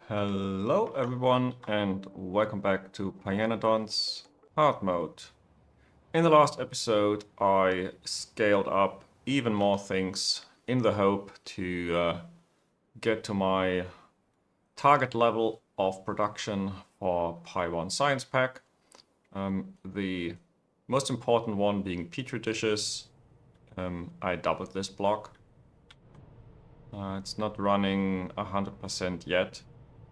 Hello everyone and welcome back to Pyanodons Hard Mode. In the last episode I scaled up even more things in the hope to get to my target level of production for Pi 1 Science Pack. The most important one being Petri dishes. I doubled this block. It's not running 100% yet.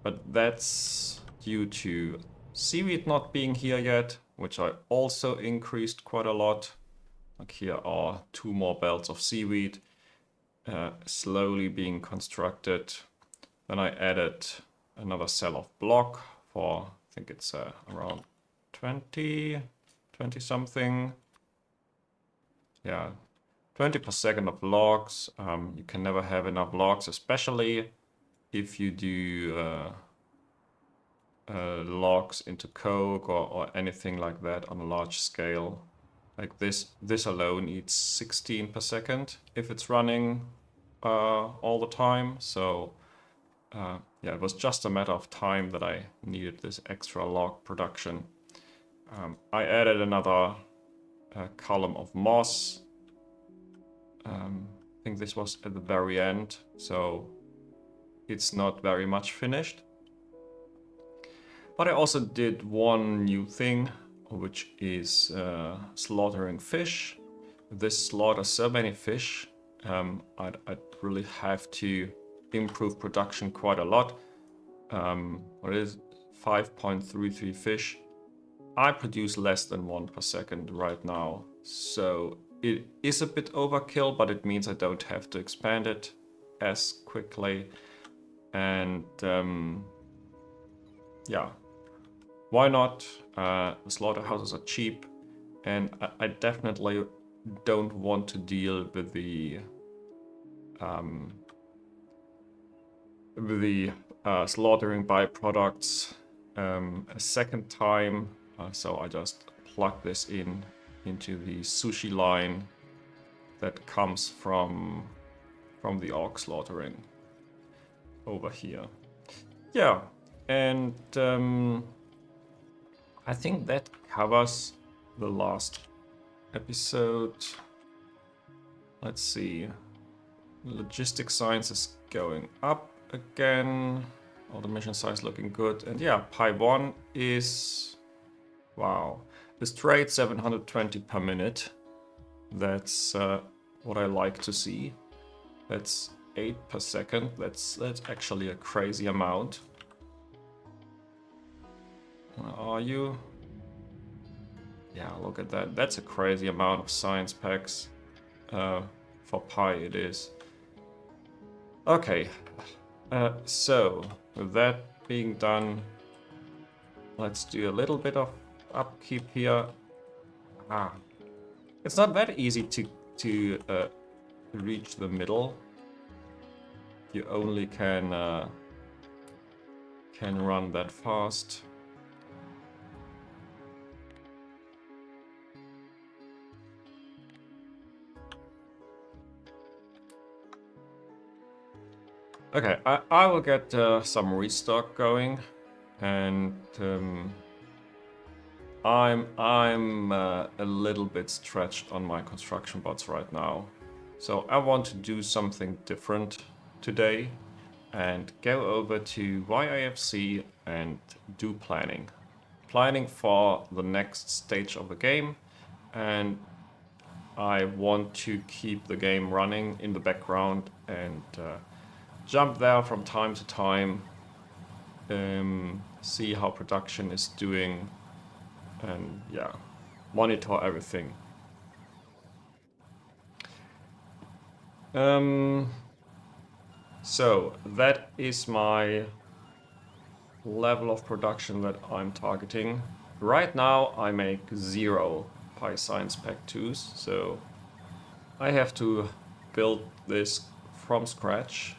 But that's due to seaweed not being here yet, which I also increased quite a lot. Like here are 2 more belts of seaweed slowly being constructed. Then I added another cell of block for, I think it's around 20 something. Yeah, 20 per second of logs. You can never have enough logs, especially if you do logs into Coke or anything like that on a large scale. Like this alone eats 16 per second if it's running all the time. So yeah, it was just a matter of time that I needed this extra log production. I added another column of moss. I think this was at the very end, so it's not very much finished. But I also did one new thing, which is slaughtering fish. This slaughters so many fish, I'd really have to improve production quite a lot. What is 5.33 fish? I produce less than 1 per second right now, so it is a bit overkill, but it means I don't have to expand it as quickly. And yeah, why not? The slaughterhouses are cheap, and I definitely don't want to deal with the slaughtering byproducts a second time. So I just plug this into the sushi line that comes from the orc slaughtering over here. Yeah, and I think that covers the last episode. Let's see. Logistics science is going up again. Automation size looking good. And yeah, Pi 1 is... wow. This trade 720 per minute. That's what I like to see. That's 8 per second. That's actually a crazy amount. Where are you? Yeah, look at that. That's a crazy amount of science packs. For Pi it is. Okay. So, with that being done, let's do a little bit of upkeep here. It's not that easy to reach the middle. You only can run that fast. Okay, I will get some restock going, and I'm a little bit stretched on my construction bots right now. So I want to do something different today and go over to YAFC and do planning. Planning for the next stage of the game, and I want to keep the game running in the background and jump there from time to time, see how production is doing, and yeah, monitor everything. So that is my level of production that I'm targeting. Right now I make 0 Pi Science Pack 2s, so I have to build this from scratch.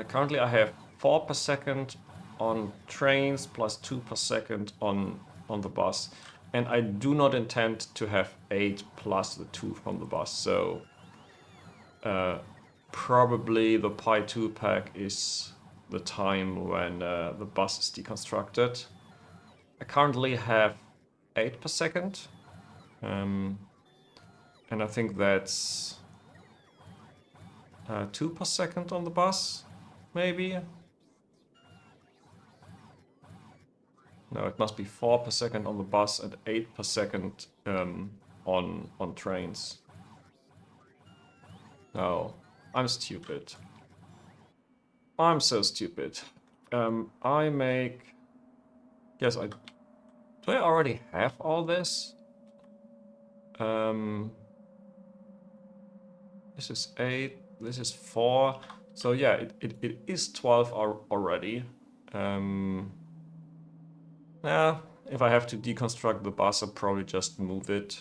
Currently I have 4 per second on trains plus 2 per second on the bus, and I do not intend to have 8 plus the 2 from the bus, so probably the Pi 2 pack is the time when the bus is deconstructed. I currently have 8 per second. And I think that's 2 per second on the bus, maybe? No, it must be 4 per second on the bus and 8 per second on trains. No, I'm stupid. I'm so stupid. I make... Yes, I... Do I already have all this? This is 8, this is 4. So yeah, it is 12 already. Yeah, if I have to deconstruct the bus, I'll probably just move it.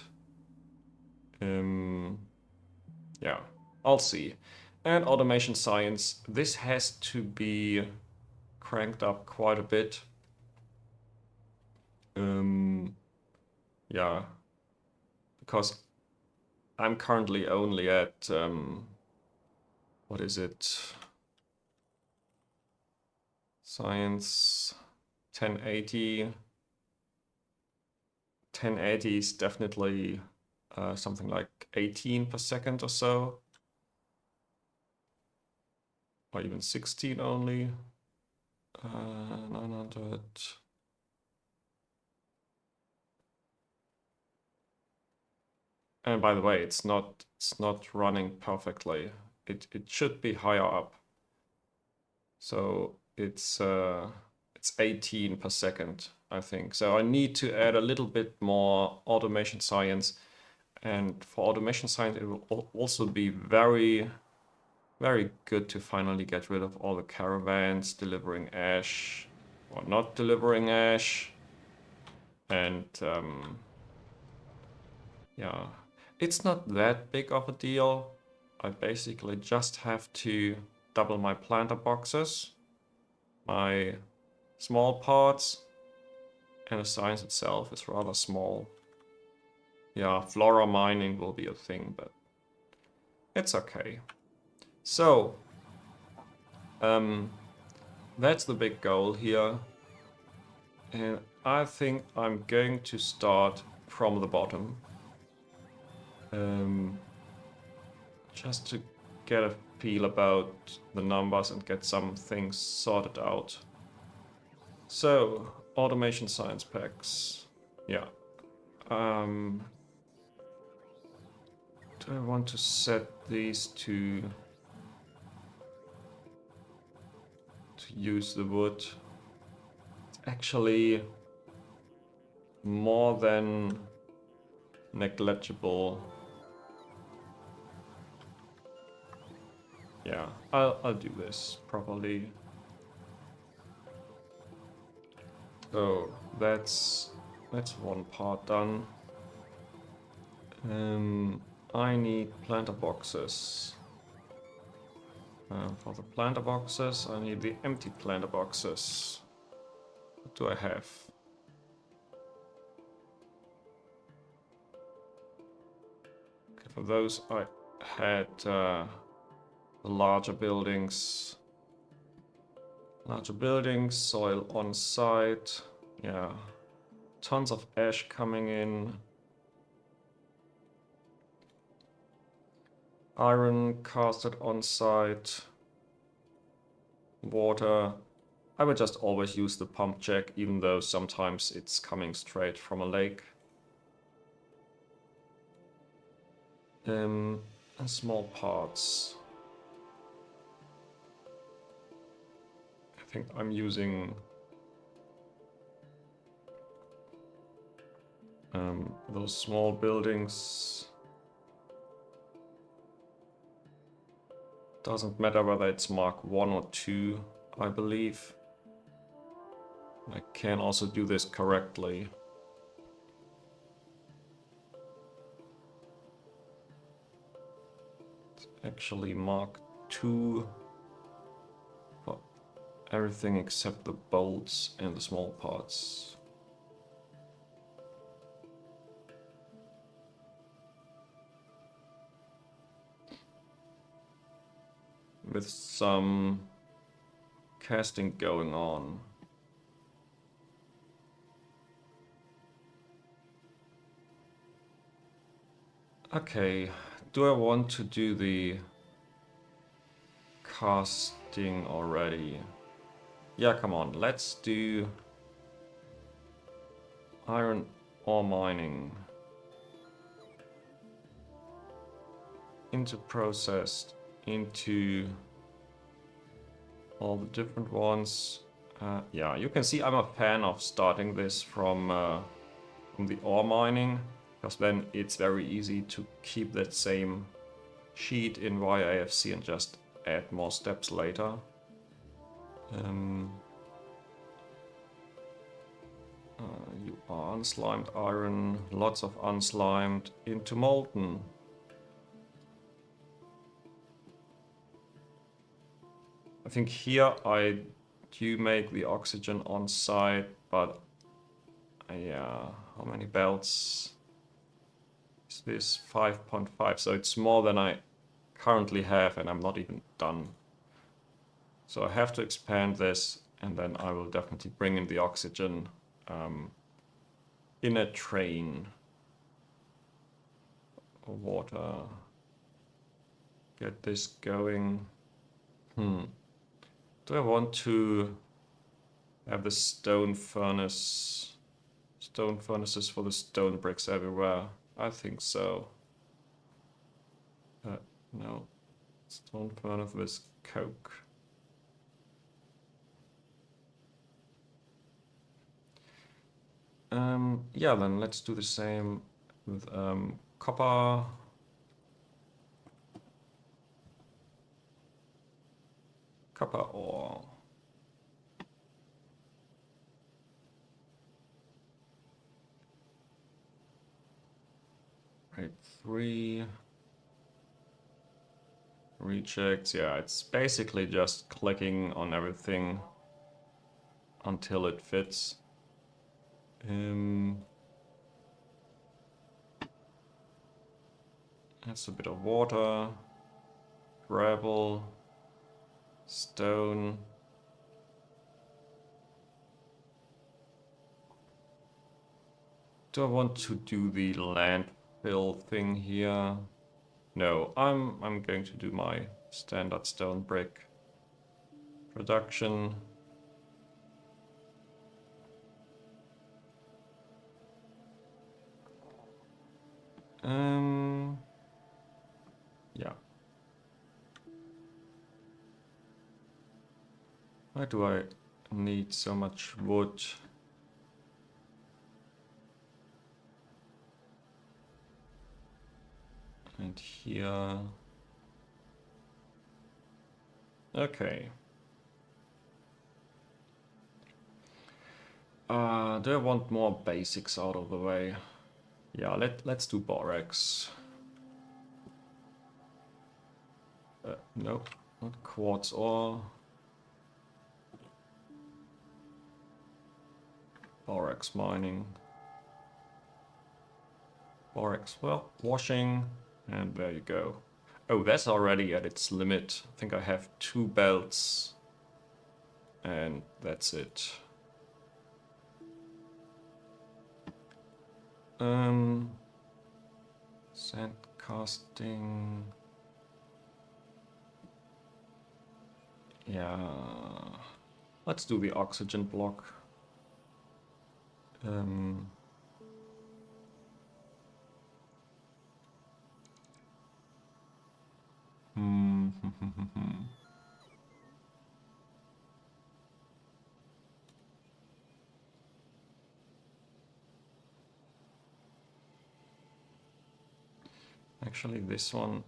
Yeah, I'll see. And automation science, this has to be cranked up quite a bit. Yeah, because I'm currently only at, what is it? Science 1080. 1080 is definitely something like 18 per second or so. Or even 16 only. 900. And by the way, it's not running perfectly. It should be higher up. So it's 18 per second, I think. So I need to add a little bit more automation science. And for automation science, it will also be very, very good to finally get rid of all the caravans delivering ash or not delivering ash. And yeah, it's not that big of a deal. I basically just have to double my planter boxes, my small parts, and the science itself is rather small. Yeah, flora mining will be a thing, but it's okay. So, that's the big goal here. And I think I'm going to start from the bottom. Just to get a feel about the numbers and get some things sorted out. So, automation science packs. Yeah. Do I want to set these to use the wood? It's actually more than negligible. Yeah, I'll do this properly. So that's one part done. I need planter boxes. For the planter boxes, I need the empty planter boxes. What do I have? Okay, for those I had the larger buildings. Larger buildings, soil on site. Yeah, tons of ash coming in. Iron casted on site. Water. I would just always use the pump jack, even though sometimes it's coming straight from a lake. And small parts. I think I'm using those small buildings. Doesn't matter whether it's Mark 1 or 2, I believe. I can also do this correctly. It's actually Mark 2 for everything except the bolts and the small parts. With some casting going on. Okay, do I want to do the casting already? Yeah, come on, let's do iron ore mining. Into processed, into all the different ones. Yeah, you can see I'm a fan of starting this from the ore mining, because then it's very easy to keep that same sheet in YAFC and just add more steps later. You are unslimed iron, lots of unslimed, into molten. I think here I do make the oxygen on site, but yeah, how many belts is this? 5.5, so it's more than I currently have, and I'm not even done. So I have to expand this, and then I will definitely bring in the oxygen in a train. Water. Get this going. Do I want to have the stone furnaces for the stone bricks everywhere? I think so. No. Stone furnace with coke. Yeah, then let's do the same with copper. Copper ore. Right, 3 rejects. Yeah, it's basically just clicking on everything until it fits. That's a bit of water, gravel, stone. Do I want to do the landfill thing here? No, I'm going to do my standard stone brick production. Yeah. Why do I need so much wood? And here. Okay. Do I want more basics out of the way? Yeah, let's do borax. No, not quartz ore. Borax mining. Borax, well, washing, and there you go. Oh, that's already at its limit. I think I have 2 belts, and that's it. Sand casting. Yeah, let's do the oxygen block. Actually, this one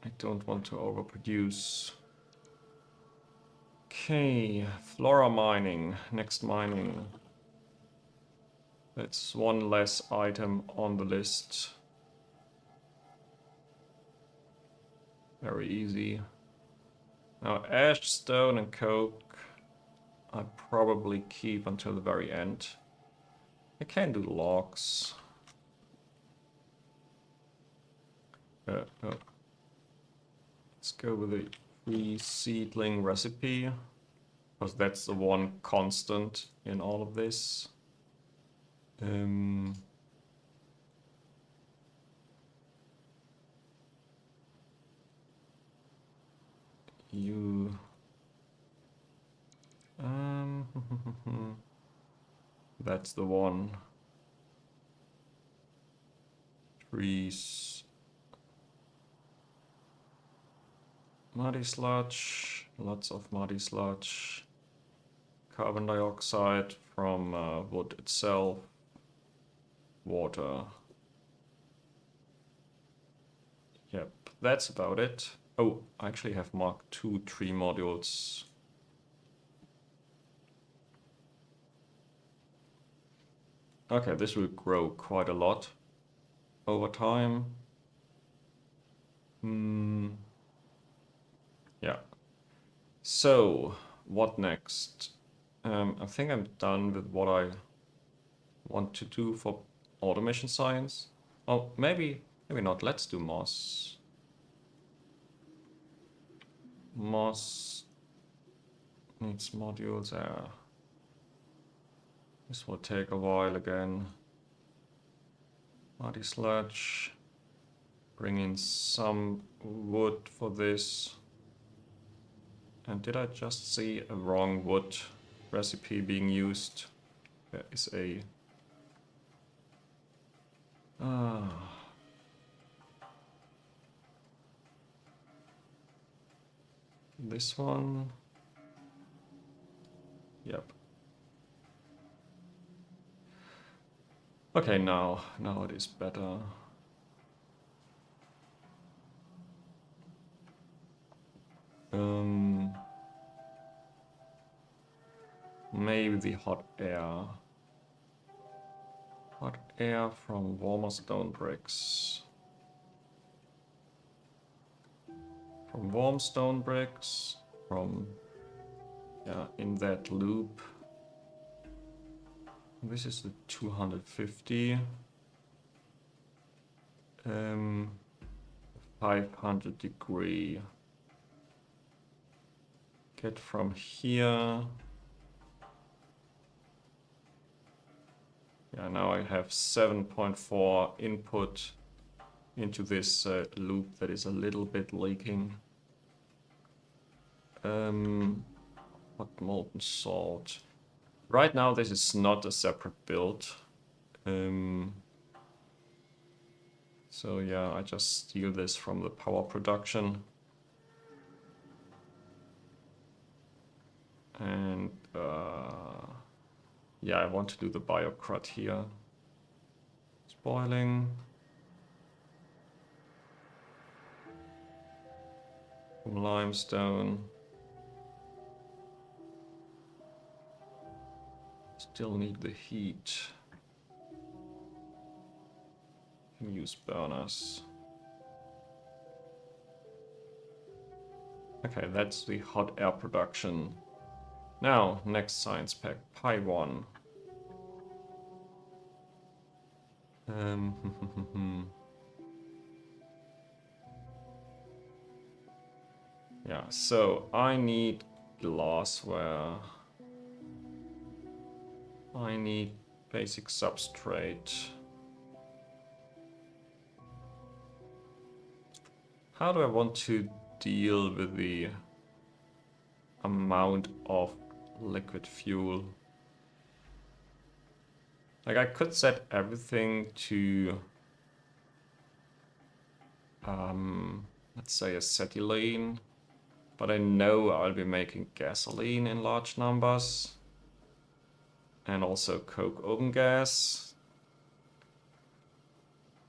I don't want to overproduce. Okay, flora mining, next mining. That's one less item on the list. Very easy. Now ash, stone and coke I probably keep until the very end. I can do logs. Let's go with the free seedling recipe. because that's the one constant in all of this. That's the one. Trees. Muddy sludge, lots of muddy sludge. Carbon dioxide from wood itself. Water. Yep, that's about it. Oh, I actually have Mark II tree modules. Okay, this will grow quite a lot over time. Yeah. So, what next? I think I'm done with what I want to do for automation science. Oh, maybe not. Let's do moss. Moss needs modules. This will take a while again. Muddy sludge. Bring in some wood for this. And did I just see a wrong wood recipe being used? There is a... This one. Yep. Okay, now it is better. Maybe the hot air. Hot air from warmer stone bricks. From warm stone bricks, from, yeah, in that loop. This is the 250. 500 degree. Get from here. Yeah, now I have 7.4 input into this loop that is a little bit leaking. What molten salt? Right now this is not a separate build. So yeah, I just steal this from the power production. And yeah, I want to do the biocrut here. Spoiling. From limestone. Still need the heat. Can use burners. Okay, that's the hot air production. Now, next science pack, Pi 1. Yeah, so I need glassware. I need basic substrate. How do I want to deal with the amount of liquid fuel? Like, I could set everything to, let's say acetylene, but I know I'll be making gasoline in large numbers. And also coke oven gas.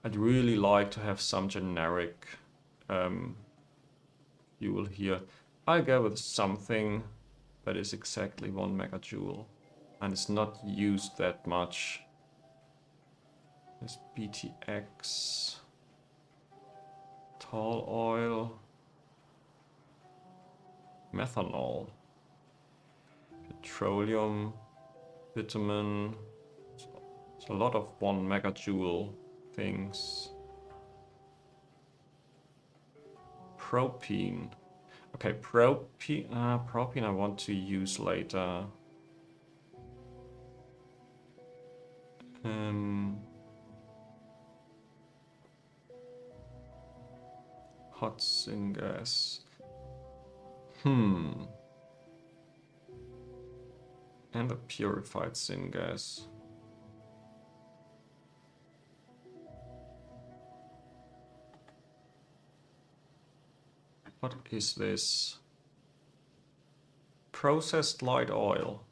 I'd really like to have some generic fuel here. I'll go with something that is exactly 1 megajoule and it's not used that much. There's BTX, tall oil, methanol, petroleum, vitamin. It's a lot of 1 megajoule things. Propene. Okay, propene I want to use later. Hot syngas. And the purified syngas. What is this? Processed light oil.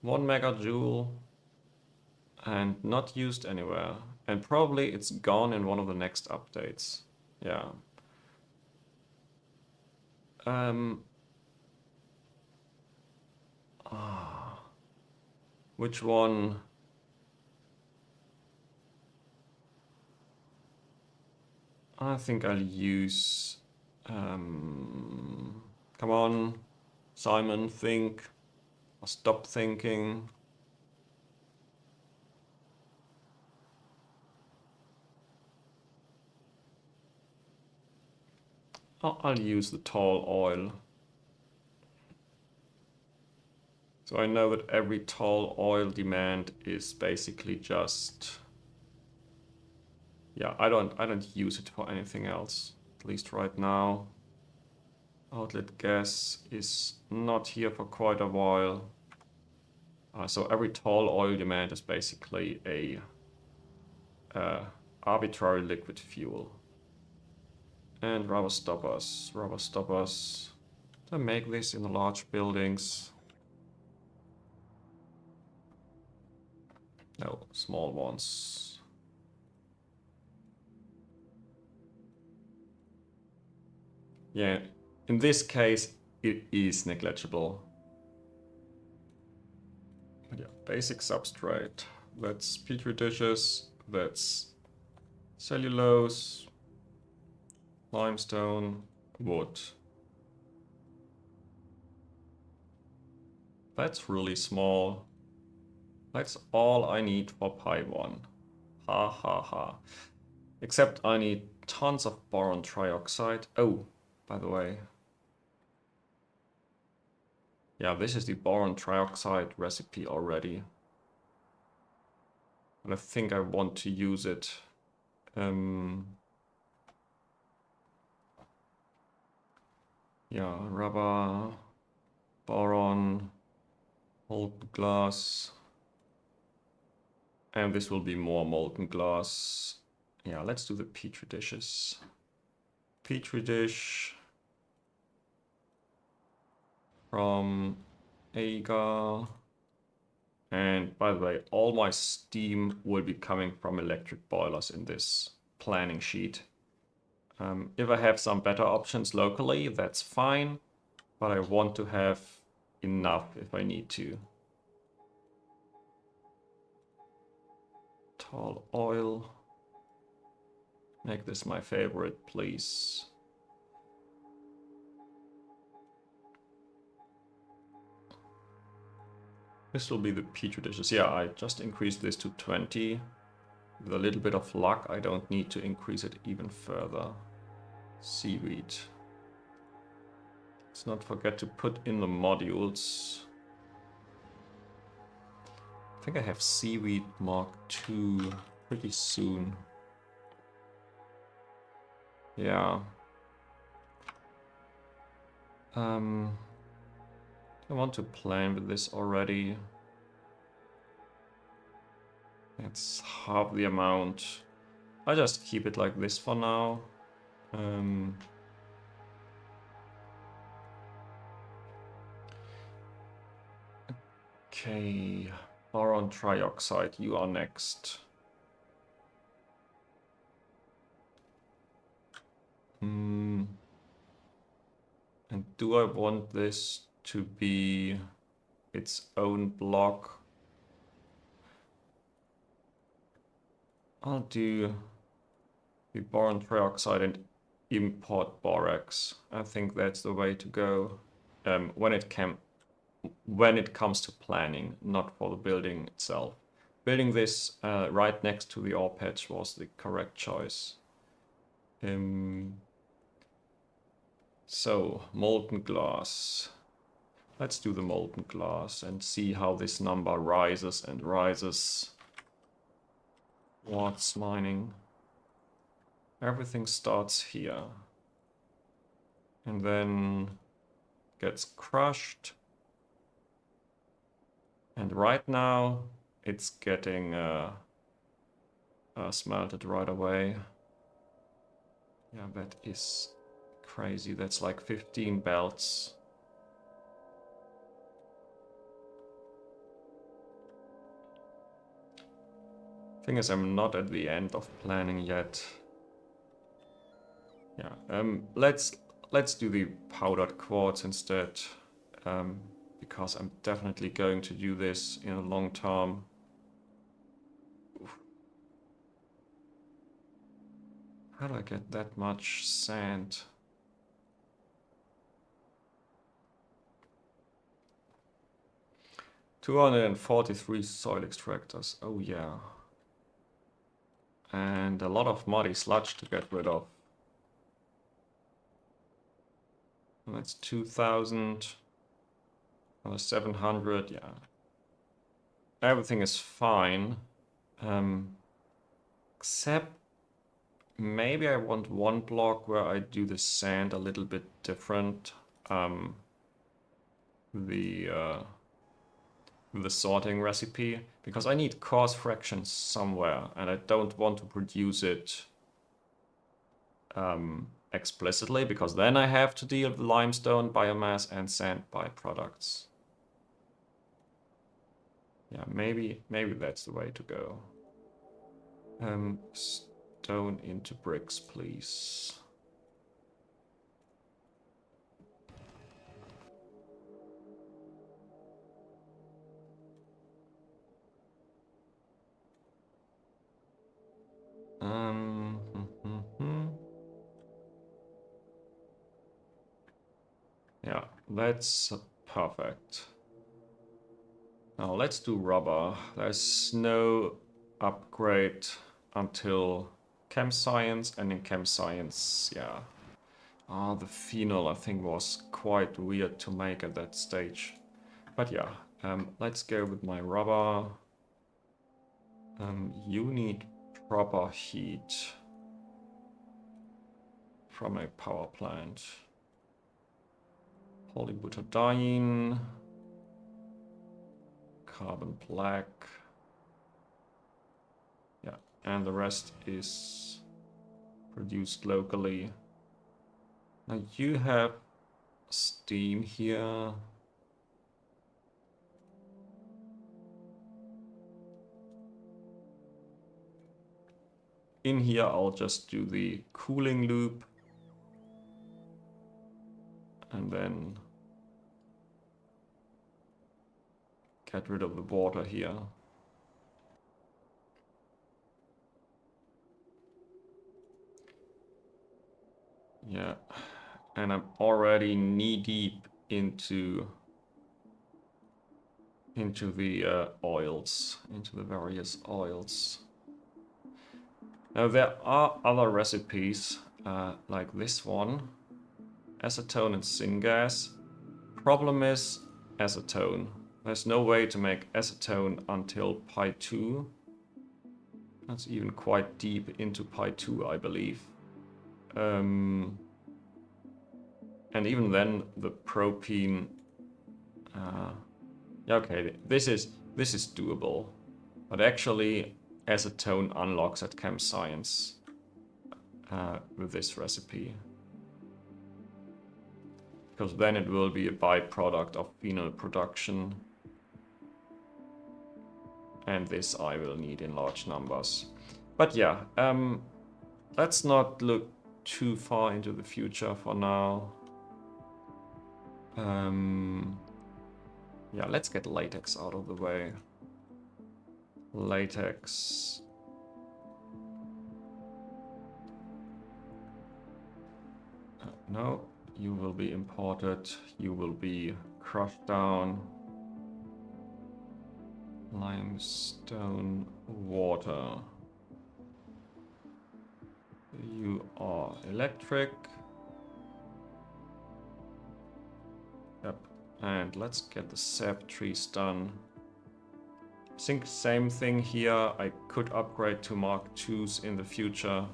1 megajoule and not used anywhere. And probably it's gone in one of the next updates. Yeah. Which one? I think I'll use... come on, Simon, think. Or stop thinking. I'll use the tall oil. So I know that every tall oil demand is basically just... Yeah, I don't use it for anything else, at least right now. Outlet gas is not here for quite a while. So every tall oil demand is basically a arbitrary liquid fuel. And rubber stoppers. Rubber stoppers. To make this in the large buildings. No, small ones. Yeah, in this case, it is negligible. But yeah, basic substrate. That's petri dishes, that's cellulose, limestone, wood. That's really small. That's all I need for Pi 1. Ha ha ha. Except I need tons of boron trioxide. Oh, by the way. Yeah, this is the boron trioxide recipe already. And I think I want to use it. Yeah, rubber, boron, molten glass. And this will be more molten glass. Yeah, let's do the petri dishes. Petri dish from agar. And by the way, all my steam will be coming from electric boilers in this planning sheet. If I have some better options locally, that's fine, but I want to have enough if I need to. Tall oil. Make this my favorite, please. This will be the petri dishes. Yeah, I just increased this to 20. With a little bit of luck, I don't need to increase it even further. Seaweed. Let's not forget to put in the modules. I think I have Seaweed Mark II pretty soon. Yeah. I want to plan with this already. It's half the amount. I just keep it like this for now. Okay, boron trioxide, you are next. And do I want this to be its own block? I'll do the boron trioxide and import borax. I think that's the way to go when it comes to planning, not for the building itself. Building this right next to the ore patch was the correct choice. So, molten glass. Let's do the molten glass and see how this number rises and rises. Quartz mining. Everything starts here. And then gets crushed. And right now, it's getting smelted right away. Yeah, that is crazy. That's like 15 belts. Thing is, I'm not at the end of planning yet. Yeah, let's do the powdered quartz instead, because I'm definitely going to do this in a long term. How do I get that much sand? $243 soil extractors. Oh yeah. And a lot of muddy sludge to get rid of. That's 2,000. 700, yeah. Everything is fine. Except maybe I want one block where I do the sand a little bit different. The sorting recipe, because I need coarse fractions somewhere and I don't want to produce it explicitly, because then I have to deal with limestone, biomass and sand byproducts. Yeah, maybe that's the way to go. Stone into bricks, please. Yeah, that's perfect. Now let's do rubber. There's no upgrade until chem science, and in chem science, yeah. The phenol I think was quite weird to make at that stage. But yeah, let's go with my rubber. You need proper heat from a power plant. Polybutadiene, carbon black. Yeah, and the rest is produced locally. Now you have steam here. In here I'll just do the cooling loop. And then get rid of the water here. Yeah, and I'm already knee deep into the oils, into the various oils. Now there are other recipes like this one, acetone and syngas. Problem is acetone. There's no way to make acetone until pi 2. That's even quite deep into pi 2, I believe. And even then, the propene. Yeah, okay, this is doable, but actually, acetone unlocks at chem science with this recipe, because then it will be a byproduct of phenol production, and this I will need in large numbers. But yeah, let's not look too far into the future for now. Yeah, let's get latex out of the way. Latex. No, you will be imported. You will be crushed down. Limestone, water. You are electric. And let's get the sap trees done. I think same thing here. I could upgrade to Mark IIs in the future.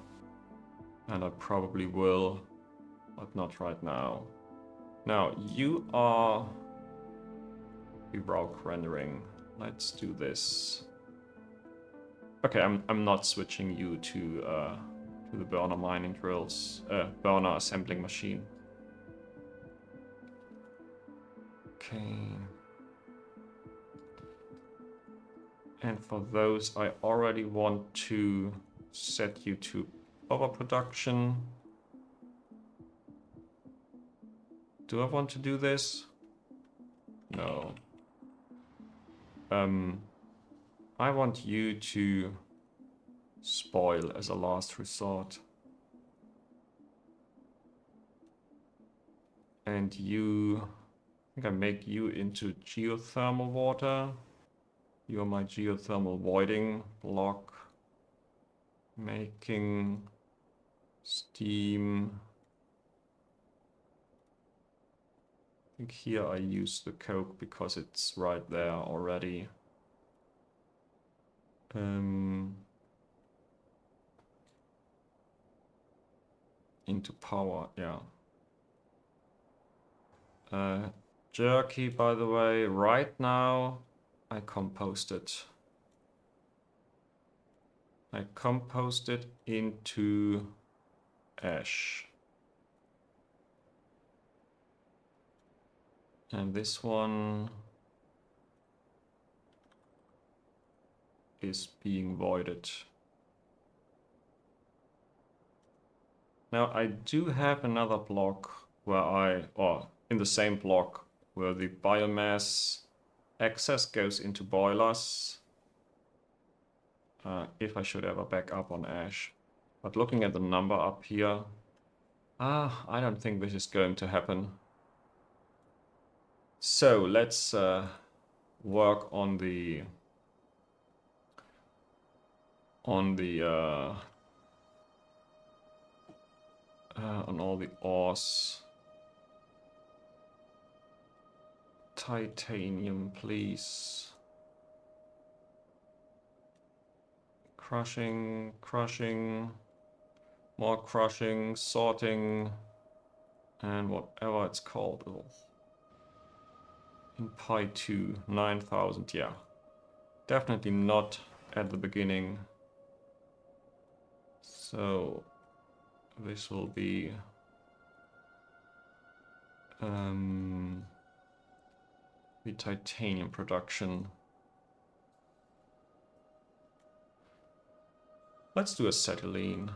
And I probably will, but not right now. Now, you are Baroque rendering. Let's do this. Okay, I'm not switching you to the burner mining drills, burner assembling machine. Okay. And for those, I already want to set you to overproduction. Do I want to do this? No. I want you to spoil as a last resort. And you, I think I make you into geothermal water. You're my geothermal voiding block. Making steam. I think here I use the coke because it's right there already. Into power, yeah. Jerky, by the way, right now I compost it. I compost it into ash. And this one is being voided. Now I do have another block where in the same block where the biomass excess goes into boilers. If I should ever back up on ash. But looking at the number up here, I don't think this is going to happen. So let's work on on all the ores. Titanium, please. Crushing, more crushing, sorting, and whatever it's called. In Pi 2, 9,000, yeah. Definitely not at the beginning. So this will be the titanium production. Let's do acetylene.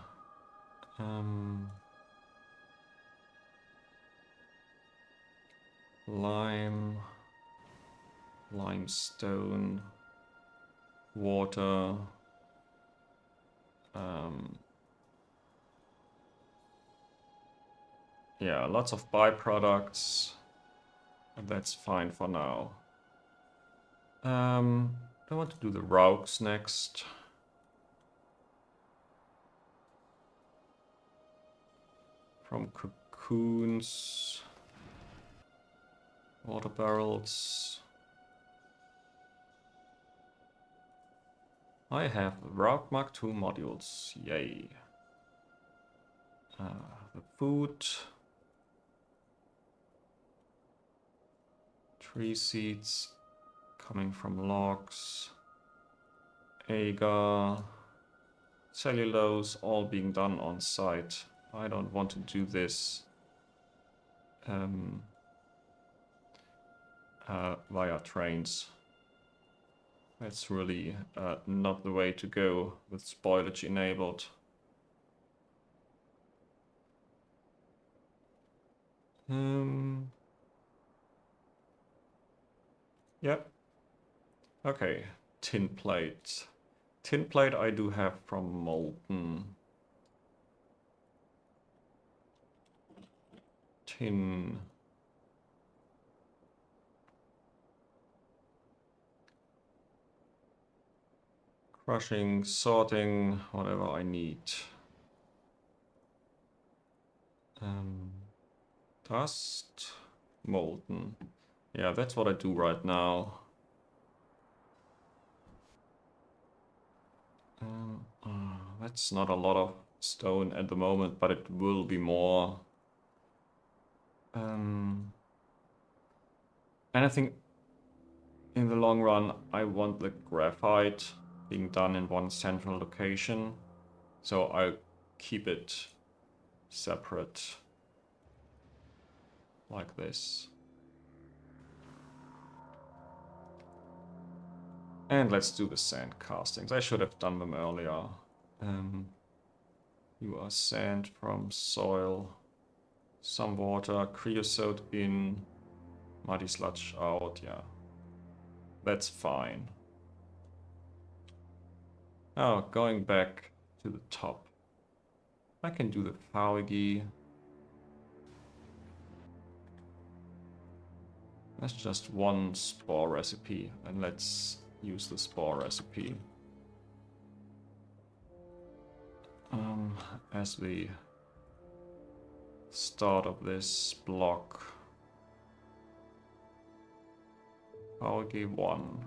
Limestone, water, yeah, lots of byproducts. And that's fine for now. I want to do the rauks next. From cocoons, water barrels. I have Rauk Mark II modules, yay. The food. Tree seeds coming from logs. Agar. Cellulose, all being done on site. I don't want to do this via trains. That's really not the way to go with spoilage enabled. Yep. Okay, tin plate. Tin plate I do have from molten. Tin. Crushing, sorting, whatever I need. Dust, molten. Yeah, that's what I do right now. That's not a lot of stone at the moment, but it will be more. And I think in the long run, I want the graphite being done in one central location. So I'll keep it separate like this. And let's do the sand castings. I should have done them earlier. You are sand from soil, some water, creosote in, muddy sludge out, yeah. That's fine. Oh, going back to the top. I can do the Faugi. That's just one spore recipe, and let's use the spore recipe as the start of this block. Faugi 1.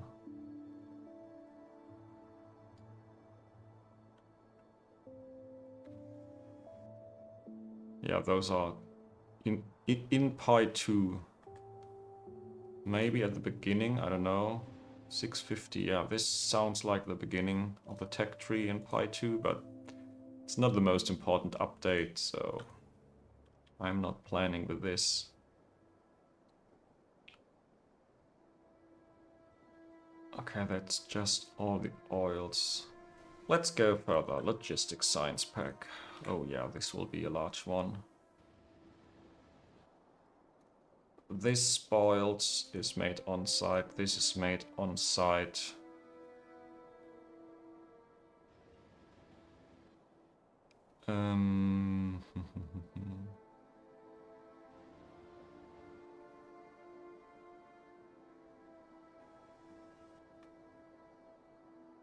Yeah, those are in Pi 2. Maybe at the beginning, I don't know. 650, yeah, this sounds like the beginning of the tech tree in Pi 2, but it's not the most important update, so I'm not planning with this. Okay, that's just all the oils. Let's go further. Logistics science pack. Oh yeah, this will be a large one. This spoiled is made on site. This is made on site.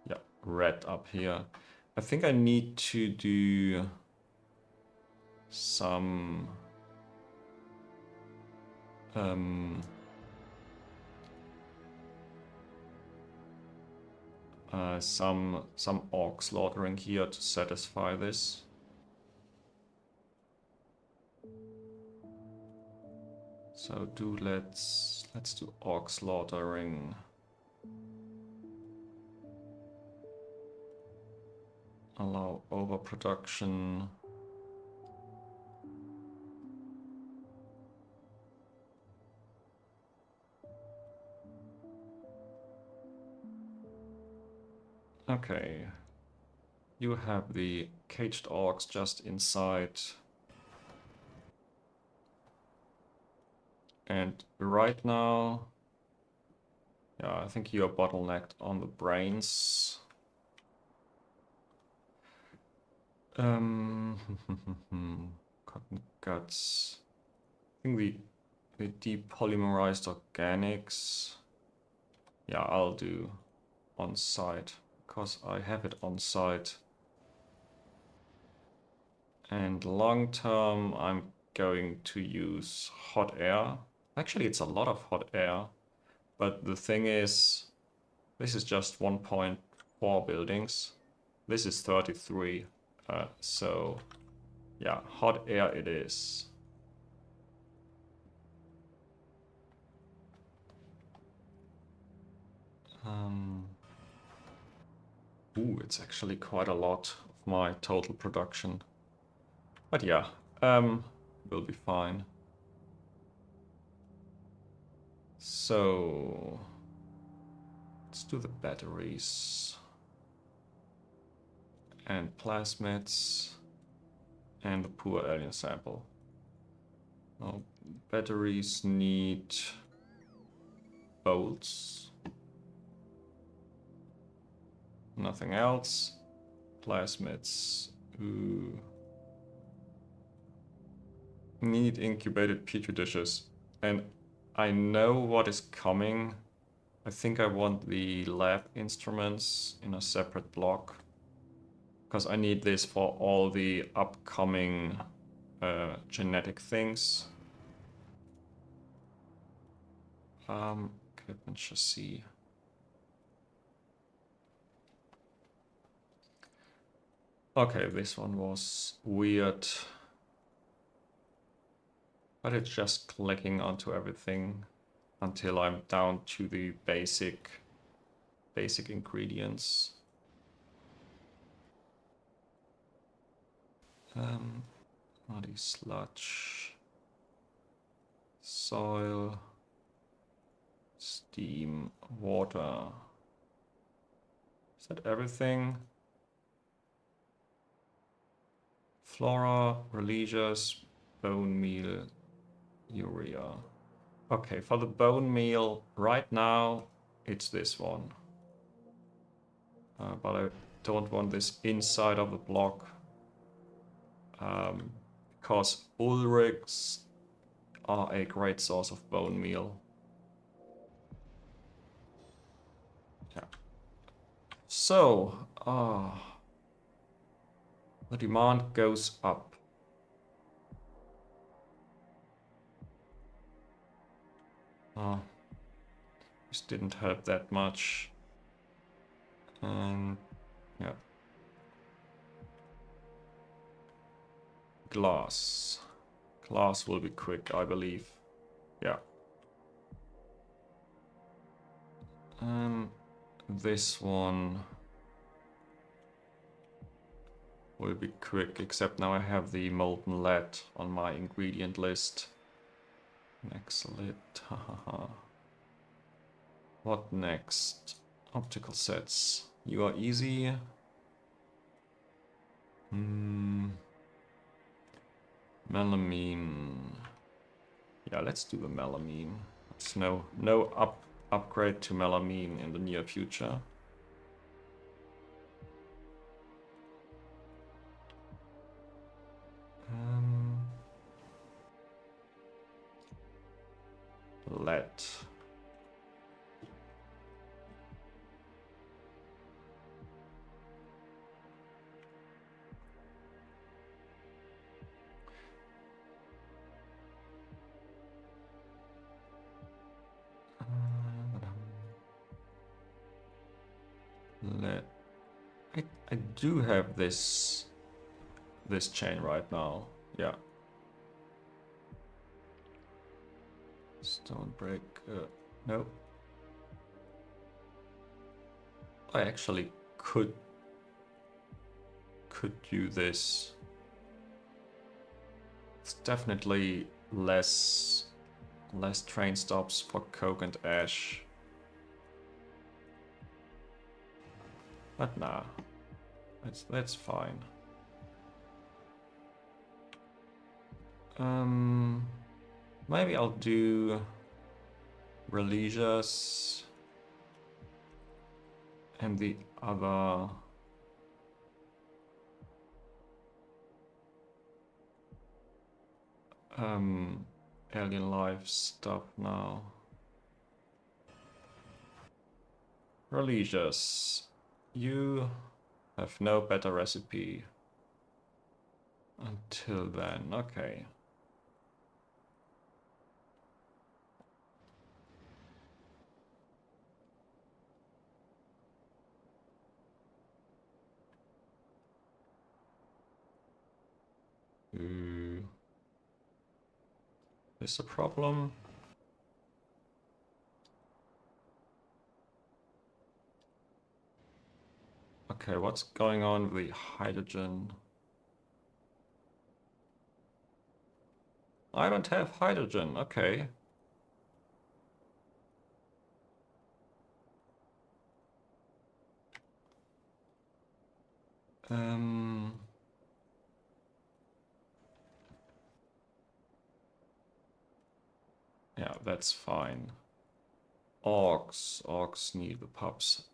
Yeah, red up here. I think I need to do some some orc slaughtering here to satisfy this. So let's do orc slaughtering. Allow overproduction. Okay. You have the caged orcs just inside. And right now, yeah, I think you're bottlenecked on the brains. Cotton guts. I think the depolymerized organics. Yeah, I'll do on site because I have it on site. And long term, I'm going to use hot air. Actually, it's a lot of hot air. But the thing is, this is just 1.4 buildings. This is 33. So, yeah, hot air it is. Ooh, it's actually quite a lot of my total production. But yeah, we'll be fine. So, let's do the batteries. And plasmids. And the poor alien sample. Now, batteries need bolts. Nothing else. Plasmids. Ooh. Need incubated petri dishes. And I know what is coming. I think I want the lab instruments in a separate block. Because I need this for all the upcoming genetic things. Equipment chassis. Okay, this one was weird. But it's just clicking onto everything until I'm down to the basic ingredients. Muddy sludge, soil, steam, water. Is that everything? Flora, religious, bone meal, urea. Okay, for the bone meal, right now it's this one. But I don't want this inside of the block. Because Ulrichs are a great source of bone meal. Yeah. So, the demand goes up. This didn't help that much. And yeah. Glass. Glass will be quick, I believe. Yeah. This one will be quick, except now I have the molten lead on my ingredient list. Excellent. What next? Optical sets. You are easy. Melamine. Yeah, let's do the melamine. There's no upgrade to melamine in the near future. Lead. Lead. I do have this chain right now. Yeah. Stone break. No. I actually could do this. It's definitely less train stops for coke and ash. But nah, that's fine. Maybe I'll do religious and the other alien life stuff now. Religious, you have no better recipe until then. Okay. Is a problem? Okay, what's going on with the hydrogen? I don't have hydrogen, okay. Yeah, that's fine. Orcs need the pups.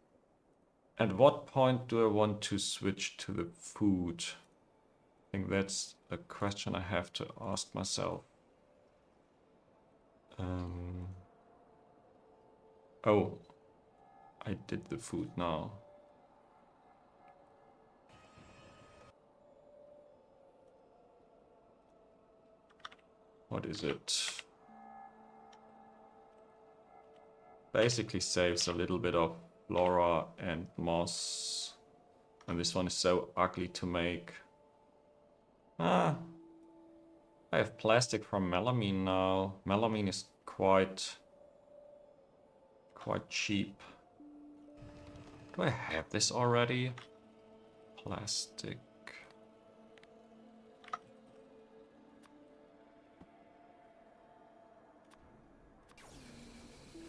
At what point do I want to switch to the food? I think that's a question I have to ask myself. Oh, I did the food now. What is it? basically saves a little bit of flora and moss. And this one is so ugly to make. Ah, I have plastic from melamine now. Melamine is quite cheap. Do I have this already? Plastic.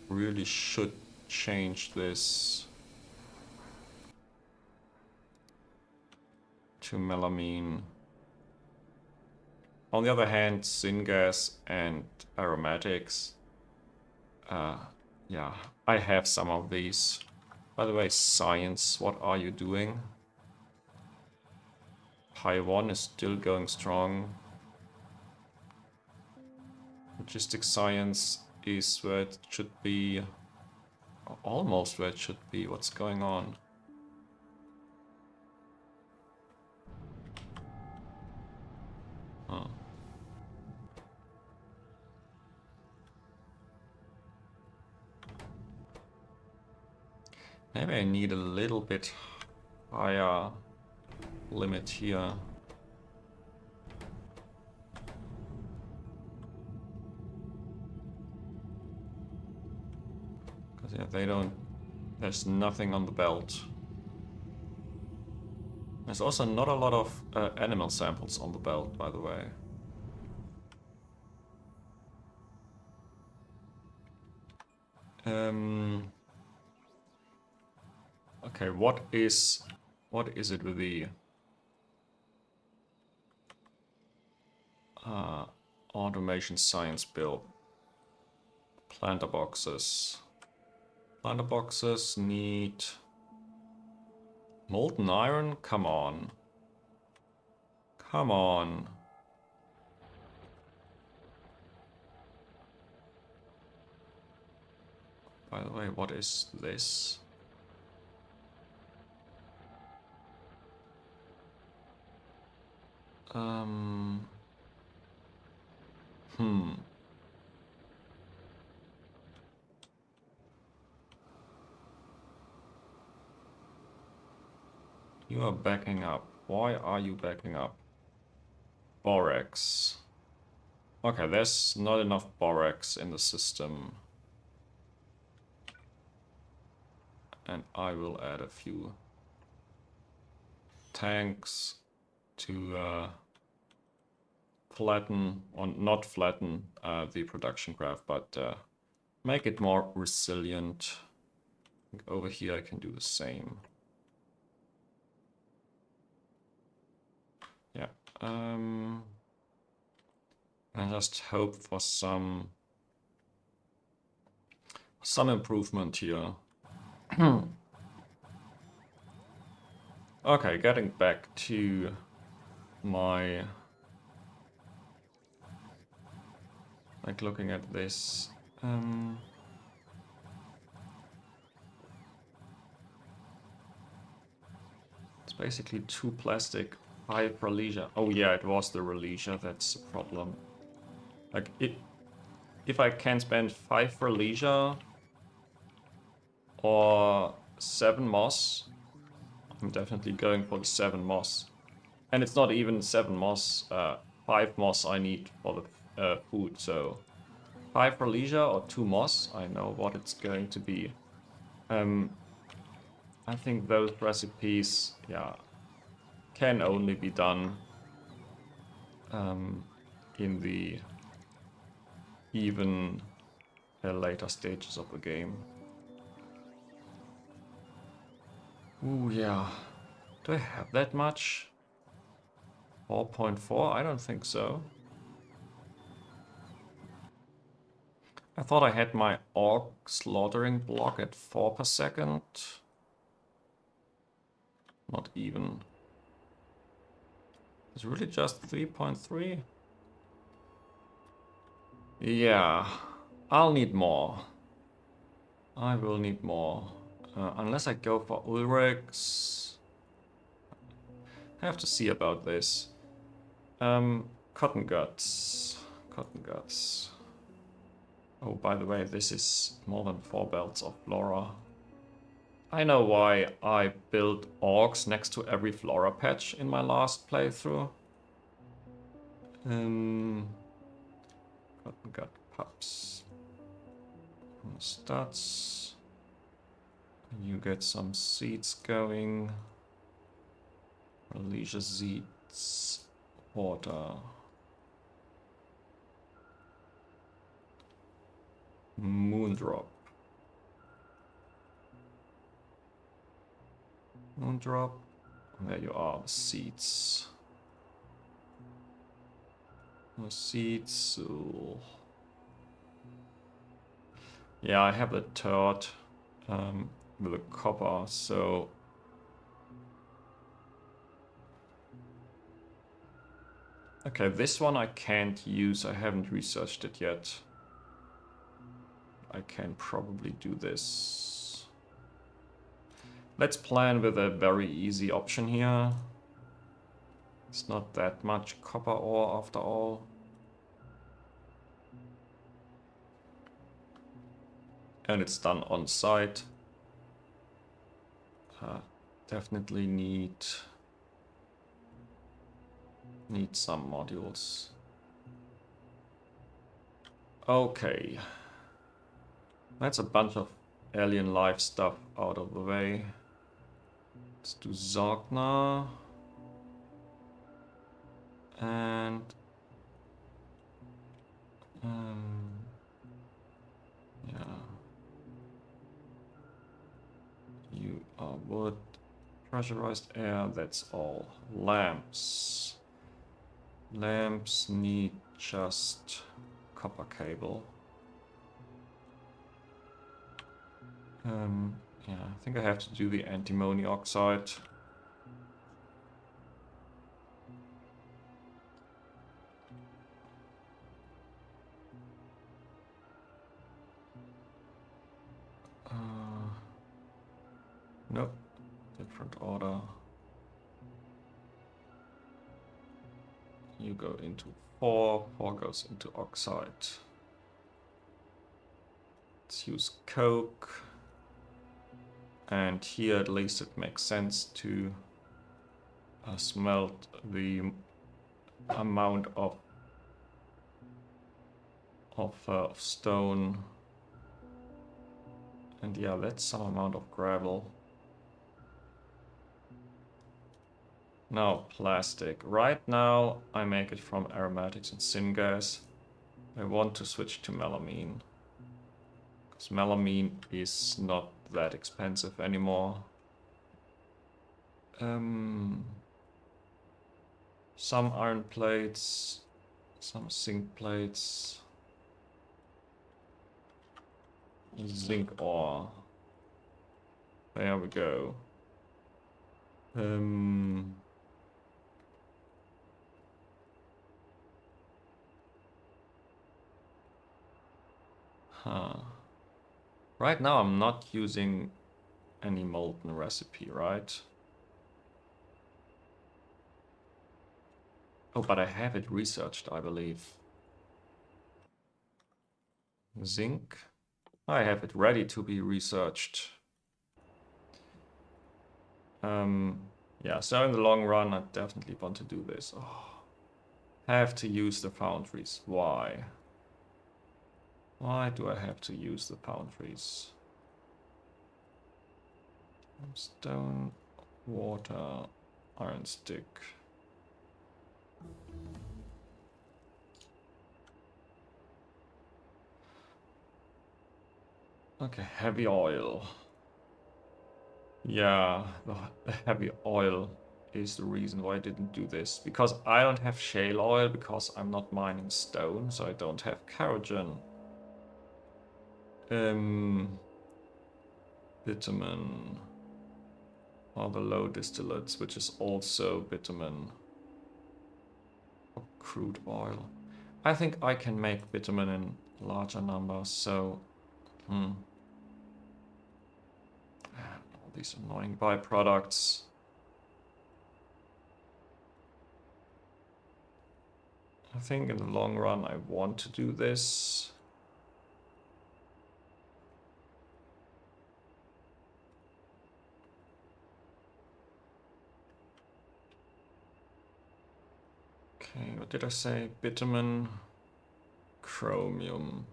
Really should change this to melamine. On the other hand, syngas and aromatics. Yeah, I have some of these. By the way, science, what are you doing? Pi 1 is still going strong. Logistics science is where it should be. Almost where it should be. What's going on? Oh. Maybe I need a little bit higher limit here. Because yeah, they don't... There's nothing on the belt. There's also not a lot of animal samples on the belt, by the way. Okay, what is it with the automation science build? Planter boxes. Planter boxes need molten iron? Come on. Come on. By the way, what is this? You are backing up. Why are you backing up? Borax. Okay, there's not enough borax in the system. And I will add a few tanks to flatten, or not flatten the production graph, but make it more resilient. I think over here I can do the same. Yeah. I just hope for some improvement here. Okay, getting back to my... like looking at this. It's basically 2 plastic, 5 Relesia. Oh yeah, it was the Relesia, that's the problem. Like, if I can spend 5 Relesia or 7 moss, I'm definitely going for the 7 moss. And it's not even 7 moss, 5 moss I need for the food, so 5 Relesia or 2 moss, I know what it's going to be. I think those recipes, yeah, can only be done in the even later stages of the game. Ooh, yeah. Do I have that much? 4.4? I don't think so. I thought I had my orc slaughtering block at 4 per second. Not even. It's really just 3.3? Yeah, I'll need more. I will need more. Unless I go for Ulrichs. I have to see about this. Cotton guts. Cotton guts. Oh, by the way, this is more than 4 belts of flora. I know why I built orcs next to every flora patch in my last playthrough. Got pups. Stats. You get some seeds going. Leisure seeds. Water. Moondrop. Moondrop. There you are, the seeds. The seeds. Ooh. Yeah, I have a turd with a copper, so okay, this one I can't use. I haven't researched it yet. I can probably do this. Let's plan with a very easy option here. It's not that much copper ore after all. And it's done on site. Definitely need some modules. Okay. That's a bunch of alien life stuff out of the way. Let's do Zogna. And yeah. You are wood. Pressurized air, that's all. Lamps. Lamps need just copper cable. Yeah, I think I have to do the antimony oxide. Nope, different order. You go into 4, 4 goes into oxide. Let's use coke. And here at least it makes sense to smelt the amount of stone. And yeah, that's some amount of gravel. Now plastic. Right now I make it from aromatics and syngas. I want to switch to melamine. Because melamine is not that expensive anymore. Some iron plates, some zinc plates. Zinc ore. There we go. Right now I'm not using any molten recipe, right? Oh, but I have it researched, I believe. Zinc. I have it ready to be researched. Yeah, so in the long run, I definitely want to do this. Oh, have to use the foundries. Why? Why do I have to use the foundries? Stone, water, iron stick. Okay, heavy oil. Yeah, the heavy oil is the reason why I didn't do this. Because I don't have shale oil, because I'm not mining stone, so I don't have kerogen. Bitumen. Or the low distillates, which is also bitumen. Or crude oil. I think I can make bitumen in larger numbers, so... All these annoying byproducts. I think in the long run I want to do this. Okay, what did I say? Bitumen, chromium.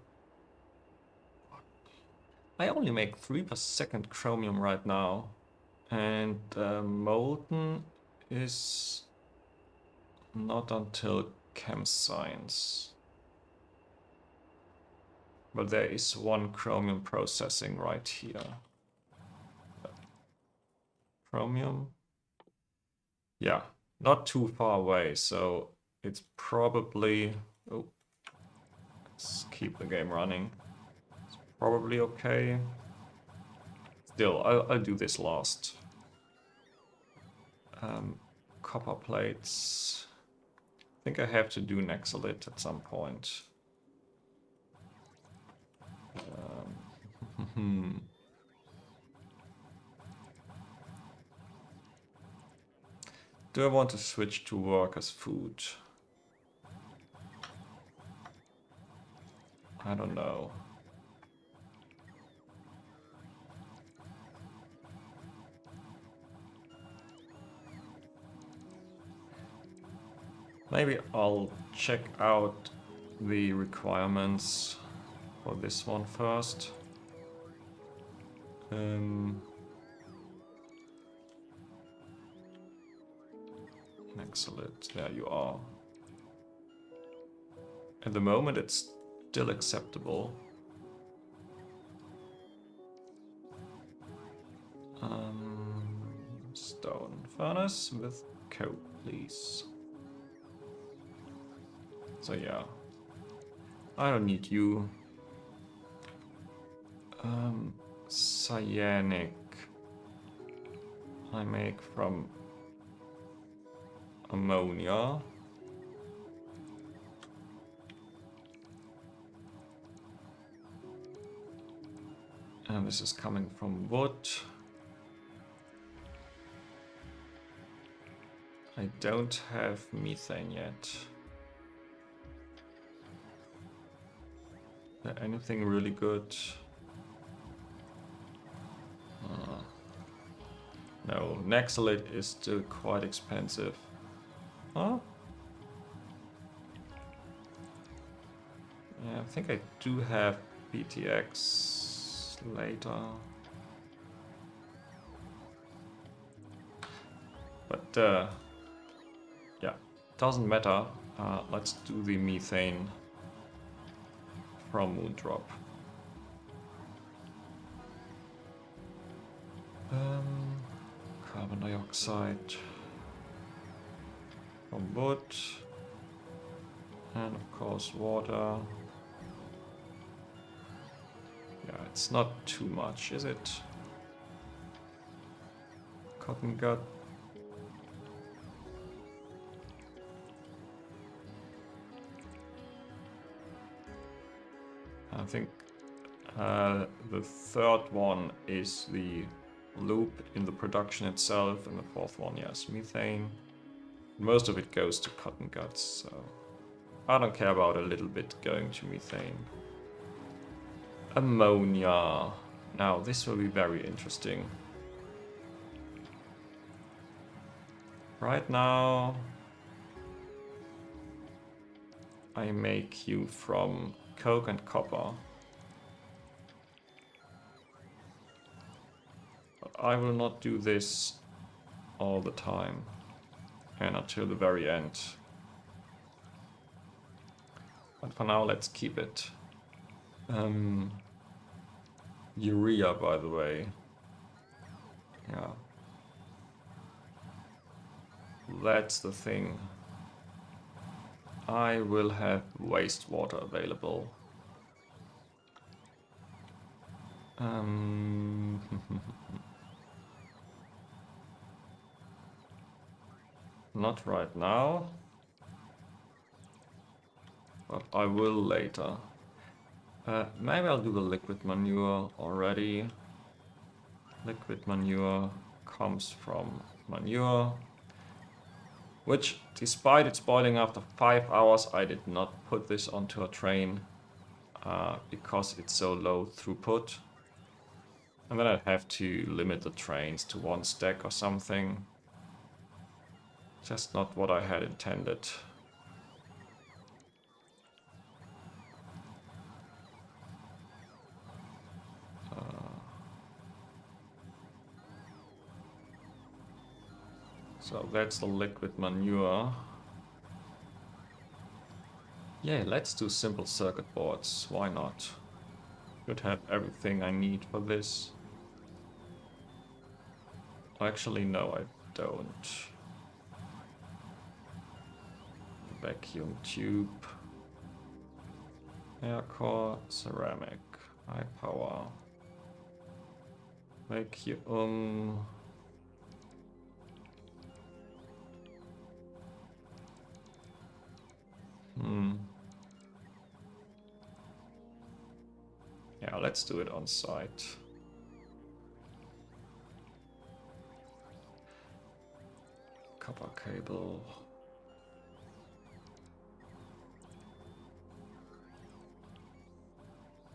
I only make 3 per second chromium right now. And molten is not until chem science. But there is 1 chromium processing right here. Chromium. Yeah, not too far away, so it's probably... Oh, let's keep the game running. It's probably okay. Still, I'll do this last. Copper plates. I think I have to do Nexalit at some point. Do I want to switch to workers' food? I don't know. Maybe I'll check out the requirements for this one first. Excellent, there you are. At the moment it's still acceptable. Stone furnace with coke, please. So yeah, I don't need you. Cyanic I make from ammonia. And this is coming from wood. I don't have methane yet. Is there anything really good? No, Nexalit is still quite expensive. Huh? Yeah, I think I do have PTX later. But yeah, doesn't matter. Let's do the methane from Moondrop. Carbon dioxide from wood, and of course water. Yeah, it's not too much, is it? Cotton gut. I think the third one is the loop in the production itself, and the fourth one, yes, methane. Most of it goes to cotton guts, so I don't care about a little bit going to methane. Ammonia. Now this will be very interesting. Right now I make you from coke and copper. I will not do this all the time and until the very end. But for now, let's keep it. Urea, by the way. Yeah. That's the thing. I will have wastewater available. Not right now, but I will later. Maybe I'll do the liquid manure already. Liquid manure comes from manure, which, despite it spoiling after 5 hours, I did not put this onto a train because it's so low throughput. And then I'd have to limit the trains to 1 stack or something. Just not what I had intended. So that's the liquid manure. Yeah, let's do simple circuit boards. Why not? Should have everything I need for this. Actually, no, I don't. Vacuum tube. Air core, ceramic, high power. Vacuum. Yeah, let's do it on site. Copper cable.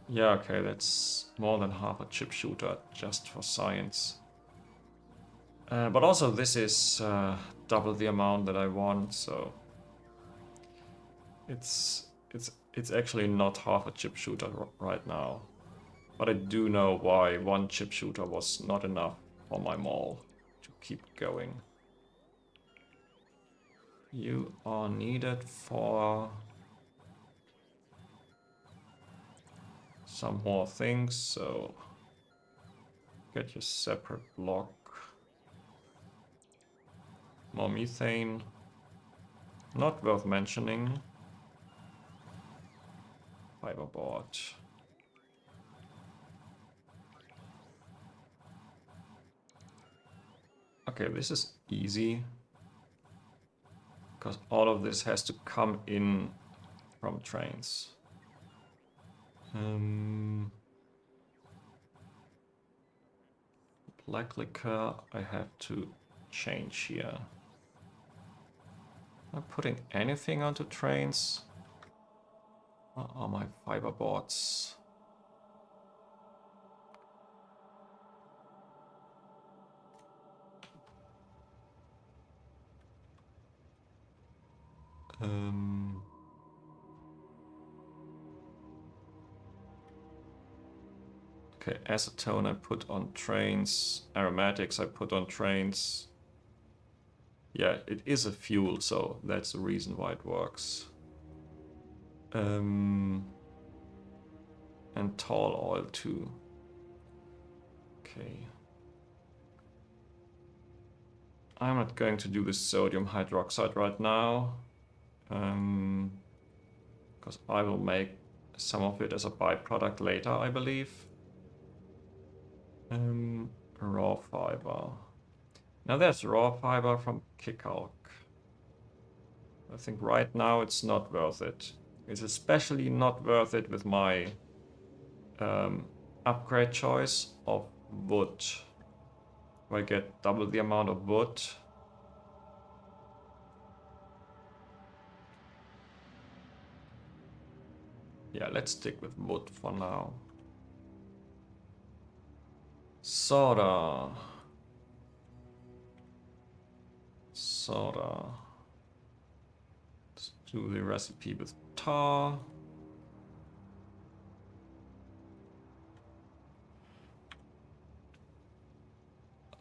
Yeah, okay, that's more than half a chip shooter just for science. But also this is double the amount that I want, so it's actually not half a chip shooter right now. But I do know why one chip shooter was not enough for my mall to keep going. You are needed for some more things, so get your separate block. More methane. Not worth mentioning. Fiberboard. Okay, this is easy. Because all of this has to come in from trains. Black liquor I have to change here. Am I putting anything onto trains? What are my fiberboards? Okay, acetone I put on trains. Aromatics I put on trains. Yeah, it is a fuel, so that's the reason why it works. And tall oil too. Okay. I'm not going to do the sodium hydroxide right now. Because I will make some of it as a byproduct later, I believe. Raw fiber. Now there's raw fiber from Kickalk. I think right now it's not worth it. It's especially not worth it with my upgrade choice of wood. I get double the amount of wood. Yeah, let's stick with wood for now. Soda. Soda. Let's do the recipe with tar.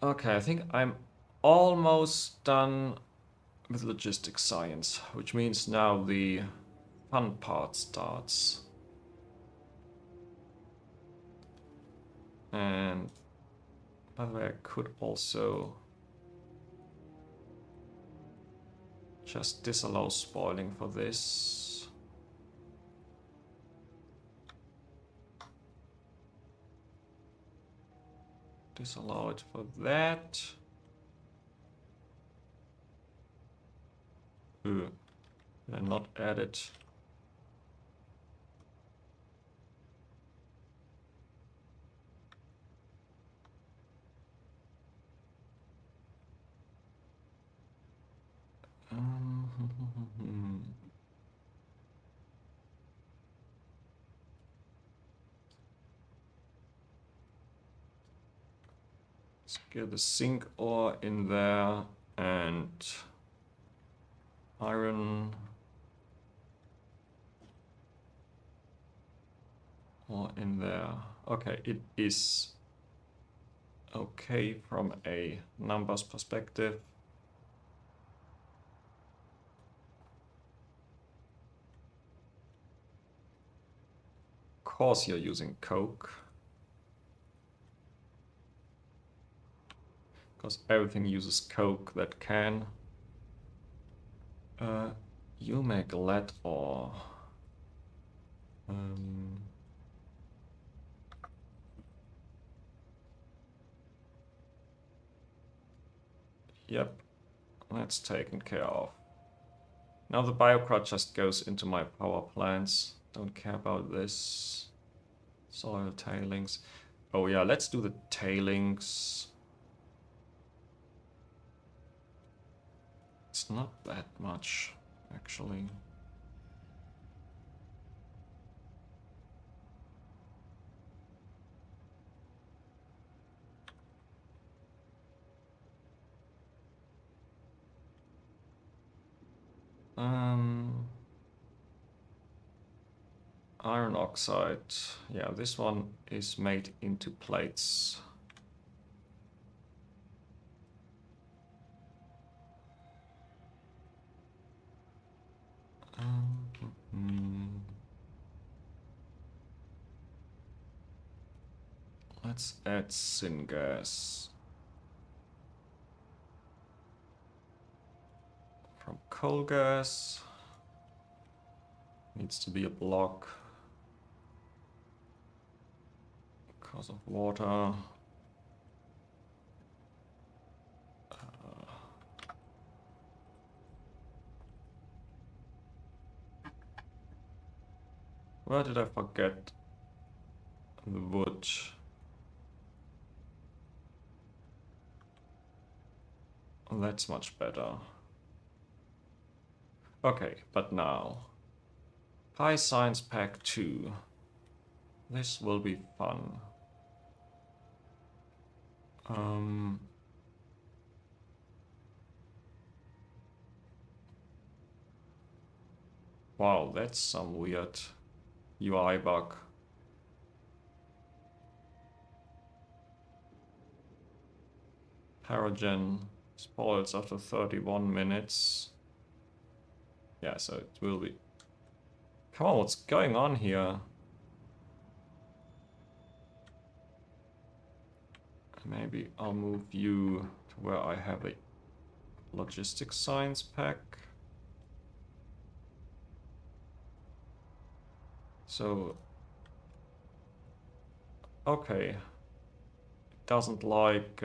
Okay, I think I'm almost done with logistics science, which means now the fun part starts. And by the way, I could also just disallow spoiling for this. Disallow it for that. Did I not add it? Let's get the zinc ore in there and iron ore in there. Okay, it is okay from a numbers perspective. course you're using coke. Because everything uses coke that can. You make lead ore. Yep, that's taken care of. Now the biocrot just goes into my power plants. Don't care about this. Soil tailings. Oh yeah, let's do the tailings. It's not that much, actually. Iron oxide. Yeah, this one is made into plates. Let's add syngas. From coal gas. Needs to be a block. Because of water. Where did I forget the wood? Oh, that's much better. Okay, but now. Pi Science Pack 2. This will be fun. Wow, that's some weird UI bug. Paragen spoils after 31 minutes. Yeah, so it will be. Come on, what's going on here? Maybe I'll move you to where I have a logistics science pack. So, okay. It doesn't like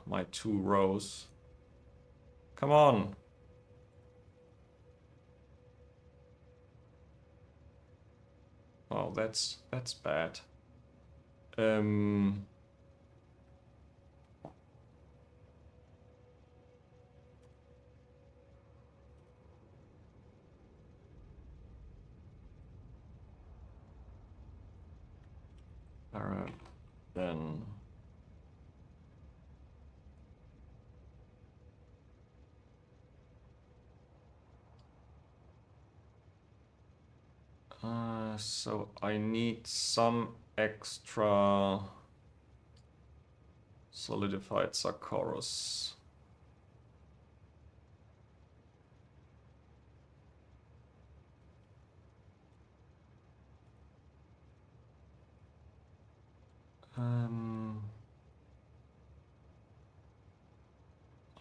my 2 rows. Come on. Oh, that's bad. Alright, then. So I need some extra solidified Sarcoros.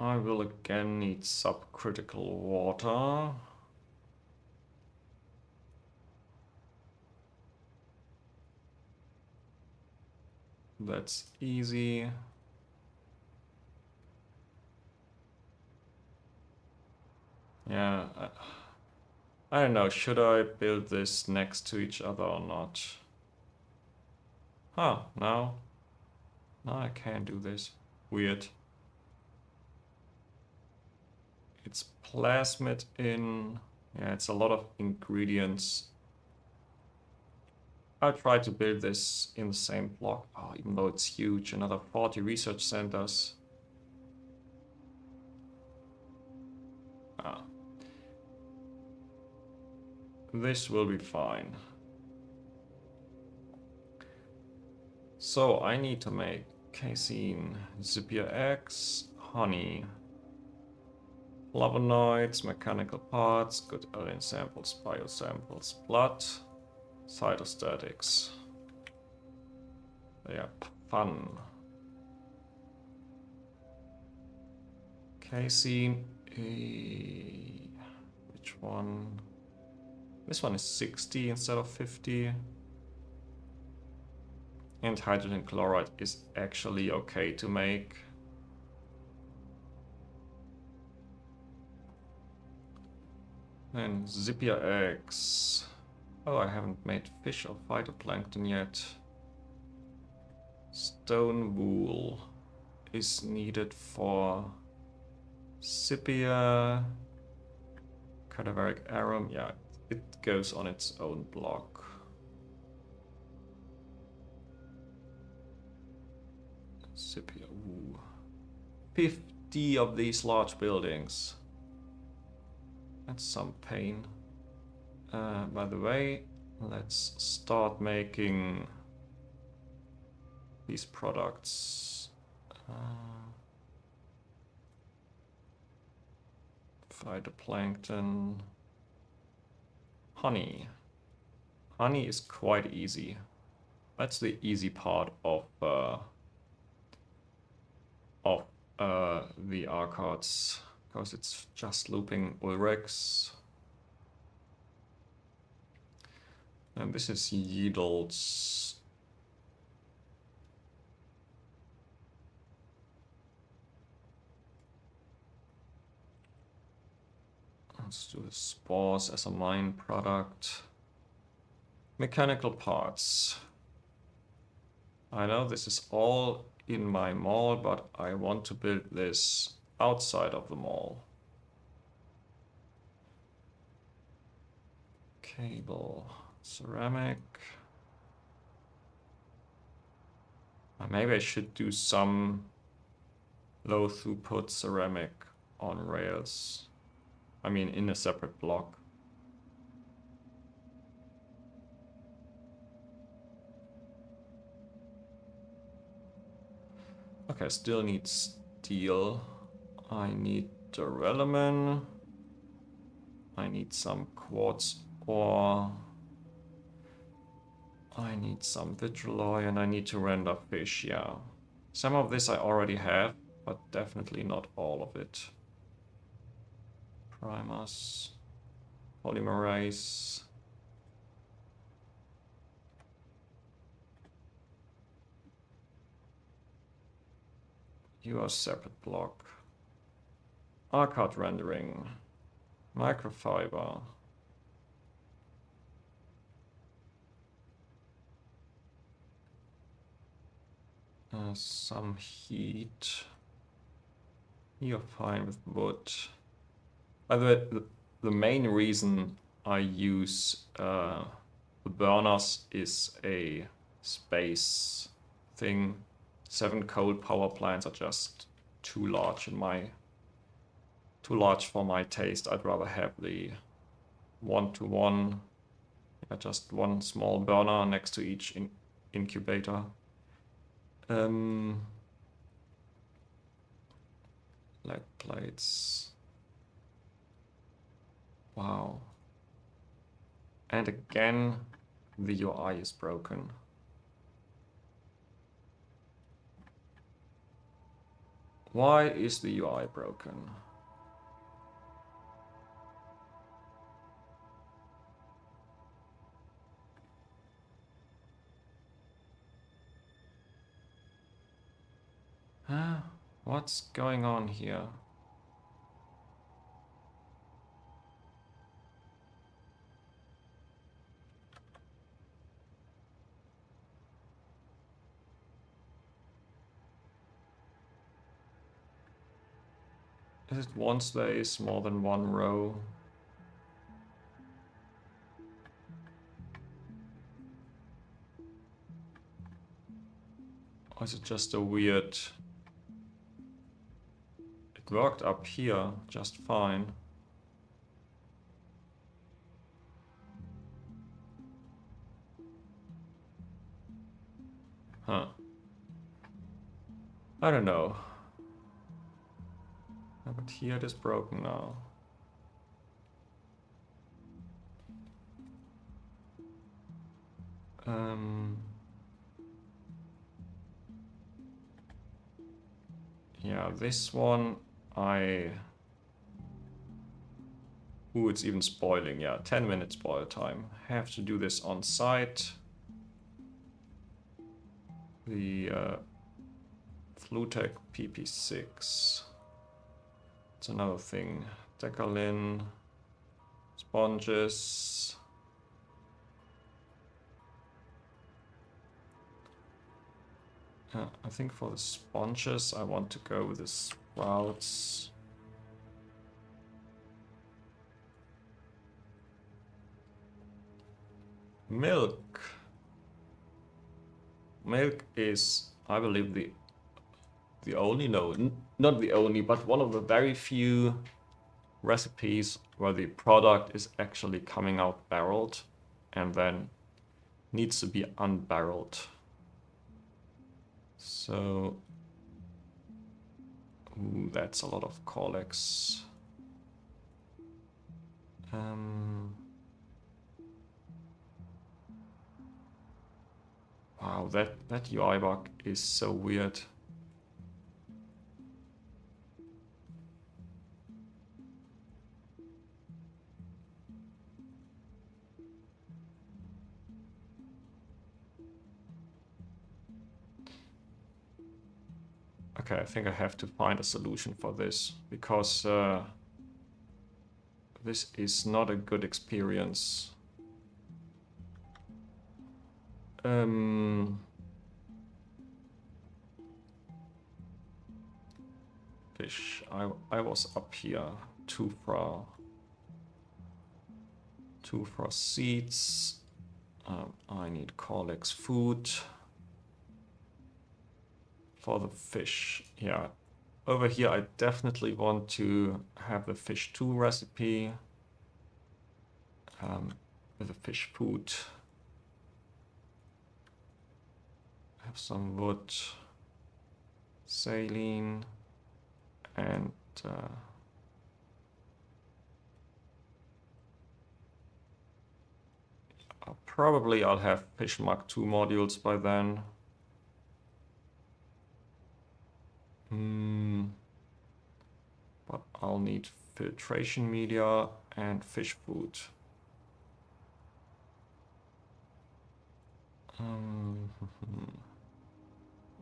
I will again need subcritical water. That's easy. Yeah, I don't know, should I build this next to each other or not? Huh, now I can't do this. Weird. It's plasmid in... Yeah, it's a lot of ingredients. I'll try to build this in the same block. Oh, even though it's huge, another 40 research centers. Ah. This will be fine. So I need to make casein, Zipier X, honey, flavonoids, mechanical parts, good alien samples, biosamples, blood, cytostatics. Yep, fun. Casey, which one? This one is 60 instead of 50. And hydrogen chloride is actually okay to make. And Zippia eggs. Oh, I haven't made fish or phytoplankton yet. Stone wool is needed for Zippia. Cadaveric arum, yeah, it goes on its own block. Zippia, ooh. 50 of these large buildings. That's some pain. By the way, let's start making these products. Phytoplankton. Honey. Honey is quite easy. That's the easy part of the arcards, because it's just looping Ulrichs. And this is Yeedle's. Let's do the spores as a mine product. Mechanical parts. I know this is all in my mall, but I want to build this outside of the mall. Cable, ceramic. Maybe I should do some low throughput ceramic on rails. I mean, in a separate block. Okay, I still need steel. I need duralumin. I need some quartz ore. I need some vitriol, and I need to render fish, yeah. Some of this I already have, but definitely not all of it. Primers. Polymerase. You are separate block. Arcard rendering. Microfiber. Some heat. You're fine with wood. By the way, the main reason I use the burners is a space thing. 7 coal power plants are just too large for my taste. I'd rather have the 1-to-1, just one small burner next to each incubator. Lead plates. Wow. And again, the UI is broken. Why is the UI broken? Huh? What's going on here? Is it once there is more than one row? Or is it just a weird... It worked up here just fine. Huh. I don't know. But here it is broken now. Yeah, this one Ooh, it's even spoiling. Yeah, 10 minutes spoil time. Have to do this on site. The Flutec PP6. It's another thing. Decalin, sponges. I think for the sponges, I want to go with the sprouts. Milk. Milk is, I believe, the only, no, not the only, but one of the very few recipes where the product is actually coming out barreled and then needs to be unbarreled. So, ooh, that's a lot of Colex. Wow, that UI bug is so weird. Okay, I think I have to find a solution for this because this is not a good experience. Fish. I was up here. Two for seeds. I need Corlex food for the fish. Yeah. Over here, I definitely want to have the fish 2 recipe with the fish food. Have some wood, saline, and probably I'll have fish Mark 2 modules by then. But I'll need filtration media and fish food.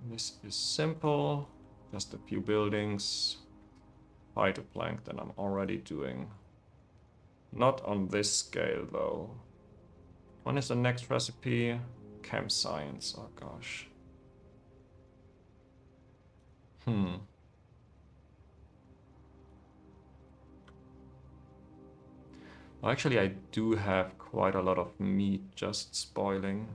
This is simple, just a few buildings. Phytoplankton I'm already doing. Not on this scale though. When is the next recipe? Chem science, oh gosh. Well, actually I do have quite a lot of meat just spoiling.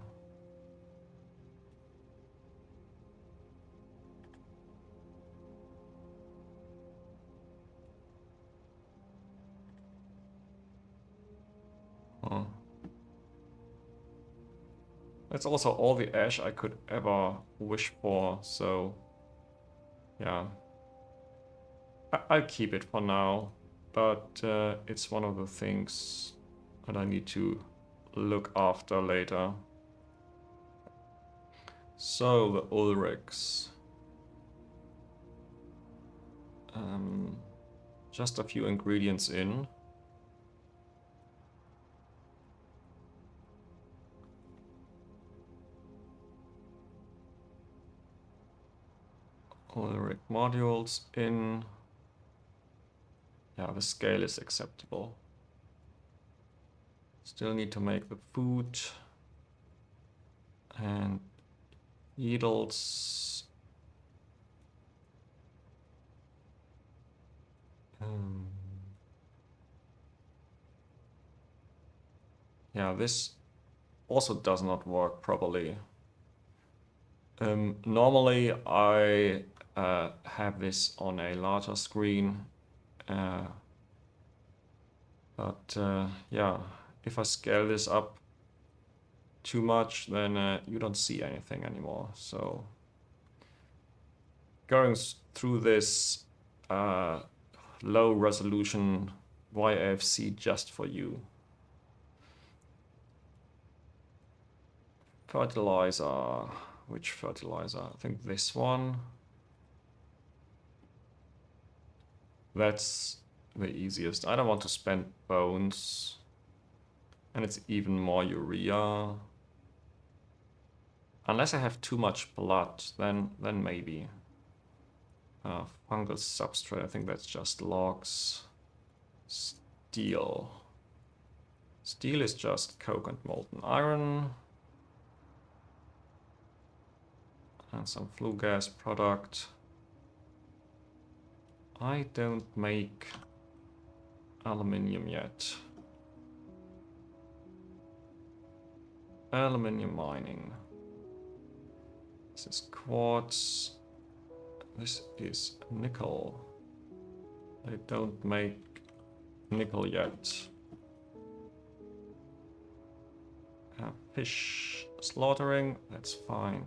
That's also all the ash I could ever wish for, so yeah. I'll keep it for now, but it's one of the things that I need to look after later. So, the Ulrichs. Just a few ingredients in. Ulrich modules in. Yeah, the scale is acceptable. Still need to make the food. And needles. Yeah, this also does not work properly. Normally I have this on a larger screen, but yeah, if I scale this up too much, then you don't see anything anymore. So going through this low resolution YAFC just for you. Fertilizer, which fertilizer? I think this one. That's the easiest. I don't want to spend bones. And it's even more urea. Unless I have too much blood, then maybe. Fungal substrate, I think that's just logs. Steel. Steel is just coke and molten iron. And some flue gas product. I don't make aluminium yet. Aluminium mining. This is quartz. This is nickel. I don't make nickel yet. Fish slaughtering, that's fine.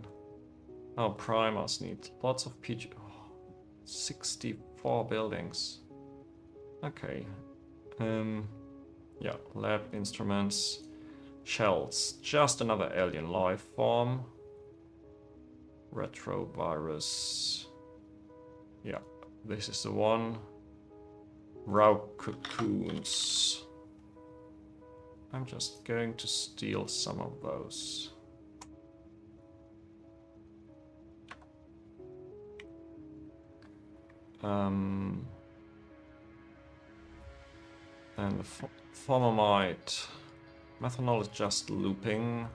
Oh, primers need lots of PG. Oh, 64 buildings. Okay. Yeah, lab instruments. Shells. Just another alien life form. Retrovirus. Yeah, this is the one. Raw cocoons. I'm just going to steal some of those. And the formamide. Methanol is just looping.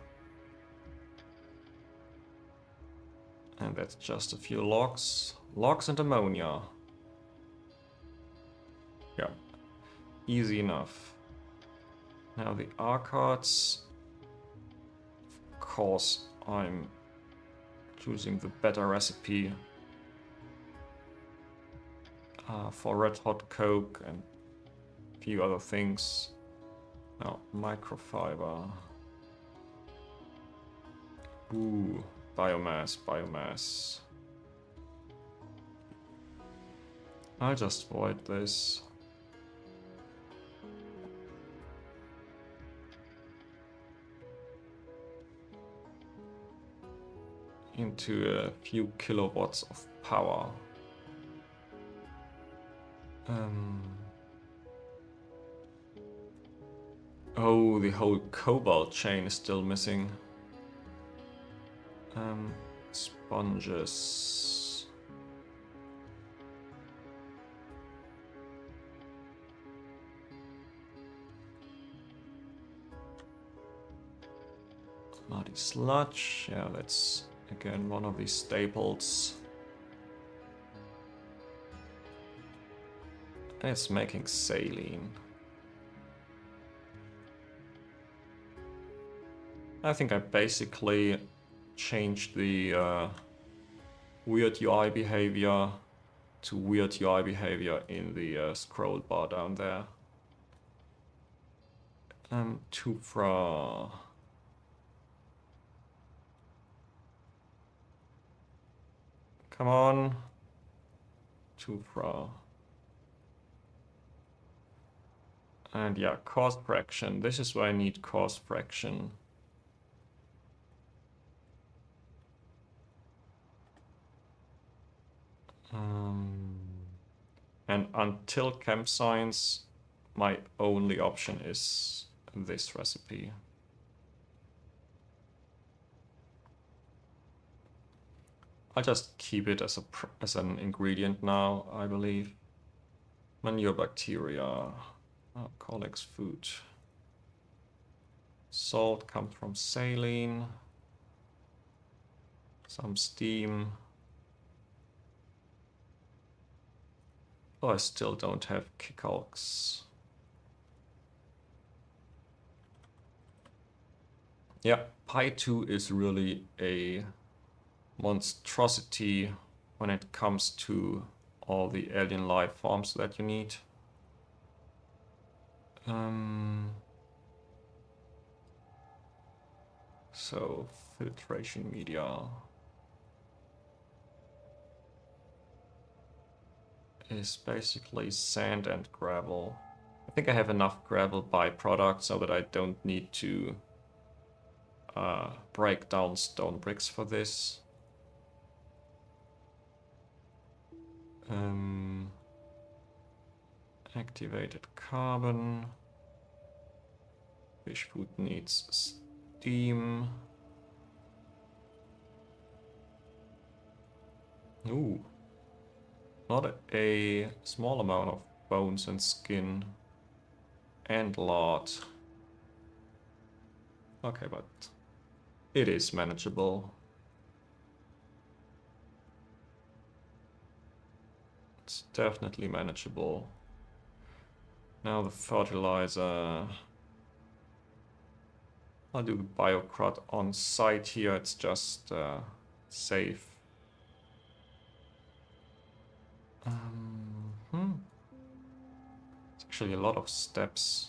And that's just a few logs. Logs and ammonia. Yeah, easy enough. Now the arcards. Of course, I'm choosing the better recipe for red hot coke and a few other things. Now, microfiber. Ooh, biomass. I'll just void this. Into a few kilowatts of power. Oh, the whole cobalt chain is still missing. Sponges. Muddy sludge. Yeah, that's again one of these staples. It's making saline. I think I basically changed the weird UI behavior to weird UI behavior in the scroll bar down there. Tufra. Come on. Tufra. And yeah, cost fraction. This is where I need cost fraction. And until camp science, my only option is this recipe. I'll just keep it as an ingredient now, I believe. Manure bacteria. Collex food. Salt comes from saline. Some steam. Oh, I still don't have Kickalks. Yeah, Pi 2 is really a monstrosity when it comes to all the alien life forms that you need. So, filtration media is basically sand and gravel. I think I have enough gravel byproduct so that I don't need to break down stone bricks for this. Activated carbon. Fish food needs steam. Ooh. Not a small amount of bones and skin. And lard. Okay, but it is manageable. It's definitely manageable. Now the fertilizer. I'll do the biocrot on site here, it's just safe. It's actually a lot of steps.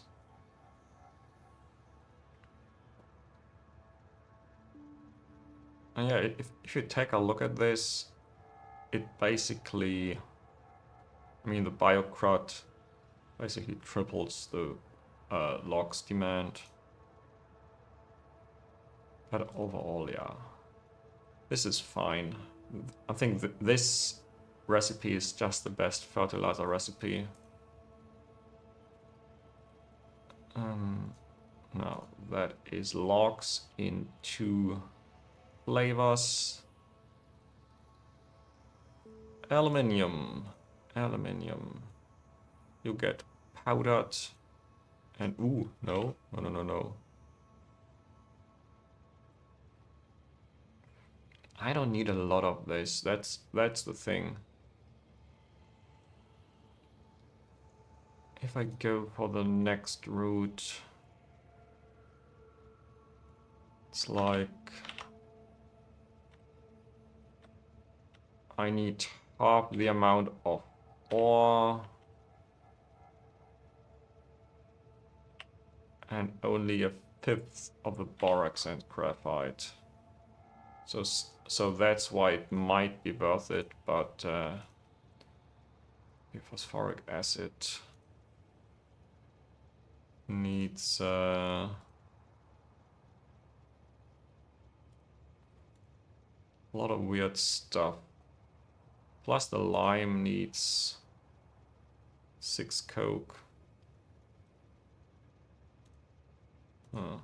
And yeah, if you take a look at this, it basically, I mean, the biocrot basically triples the logs demand. But overall, yeah, this is fine. I think this recipe is just the best fertilizer recipe. Now that is logs in 2 flavors. Aluminium. You get powdered and no. I don't need a lot of this. That's the thing. If I go for the next route, it's like I need half the amount of ore and only a fifth of the borax and graphite. So that's why it might be worth it, but the phosphoric acid needs a lot of weird stuff. Plus the lime needs 6 coke. Huh.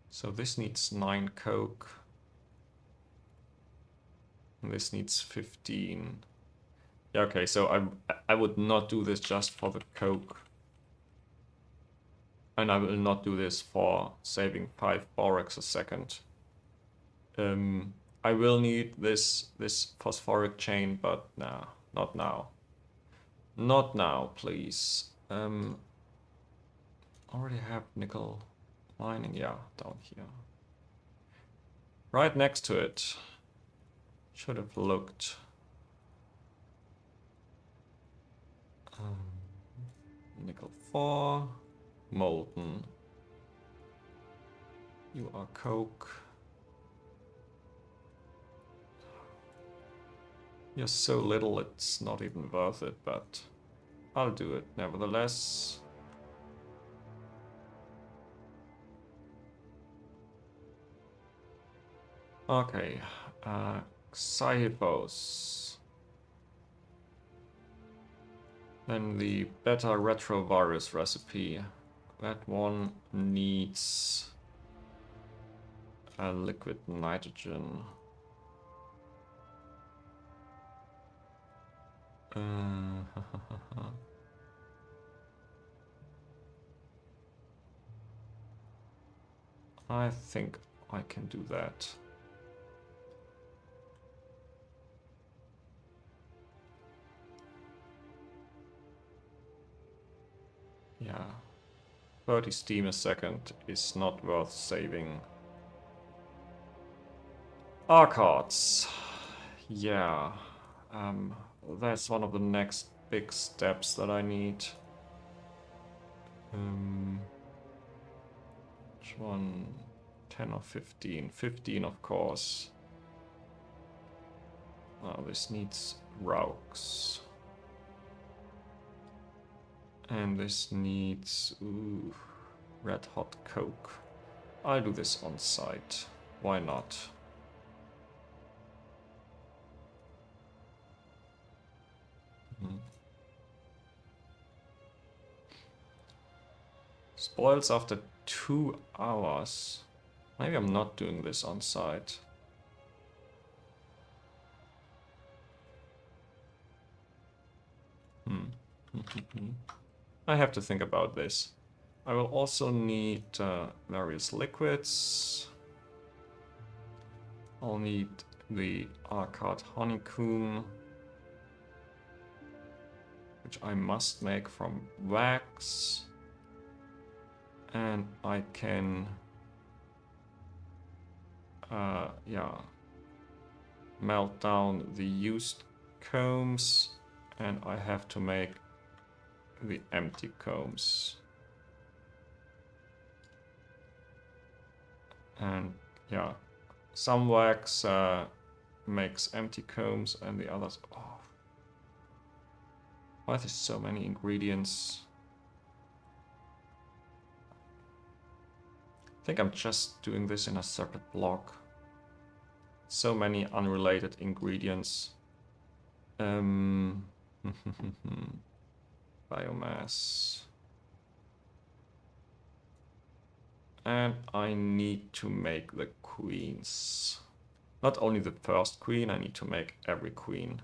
So this needs 9 coke. And this needs 15. Yeah, okay, so I would not do this just for the coke. And I will not do this for saving 5 borax a second. I will need this phosphoric chain, but nah, not now. Not now, please. Already have nickel mining, yeah, down here. Right next to it. Should have looked. Nickel 4. Molten. You are coke. You're so little, it's not even worth it, but I'll do it nevertheless. Okay, Xyphos. Then the beta retrovirus recipe. That one needs a liquid nitrogen. I think I can do that. Yeah. 30 steam a second is not worth saving. Arcards. Yeah. That's one of the next big steps that I need. Which one? 10 or 15? 15, of course. Oh, this needs Raux. And this needs red hot coke. I'll do this on site. Why not? Spoils after 2 hours. Maybe I'm not doing this on site. I have to think about this. I will also need various liquids. I'll need the arcade honeycomb, which I must make from wax. And I can, melt down the used combs, and I have to make the empty combs. And yeah, some wax makes empty combs and the others... Oh. Why there's so many ingredients? I think I'm just doing this in a separate block. So many unrelated ingredients. Biomass. And I need to make the queens. Not only the first queen, I need to make every queen.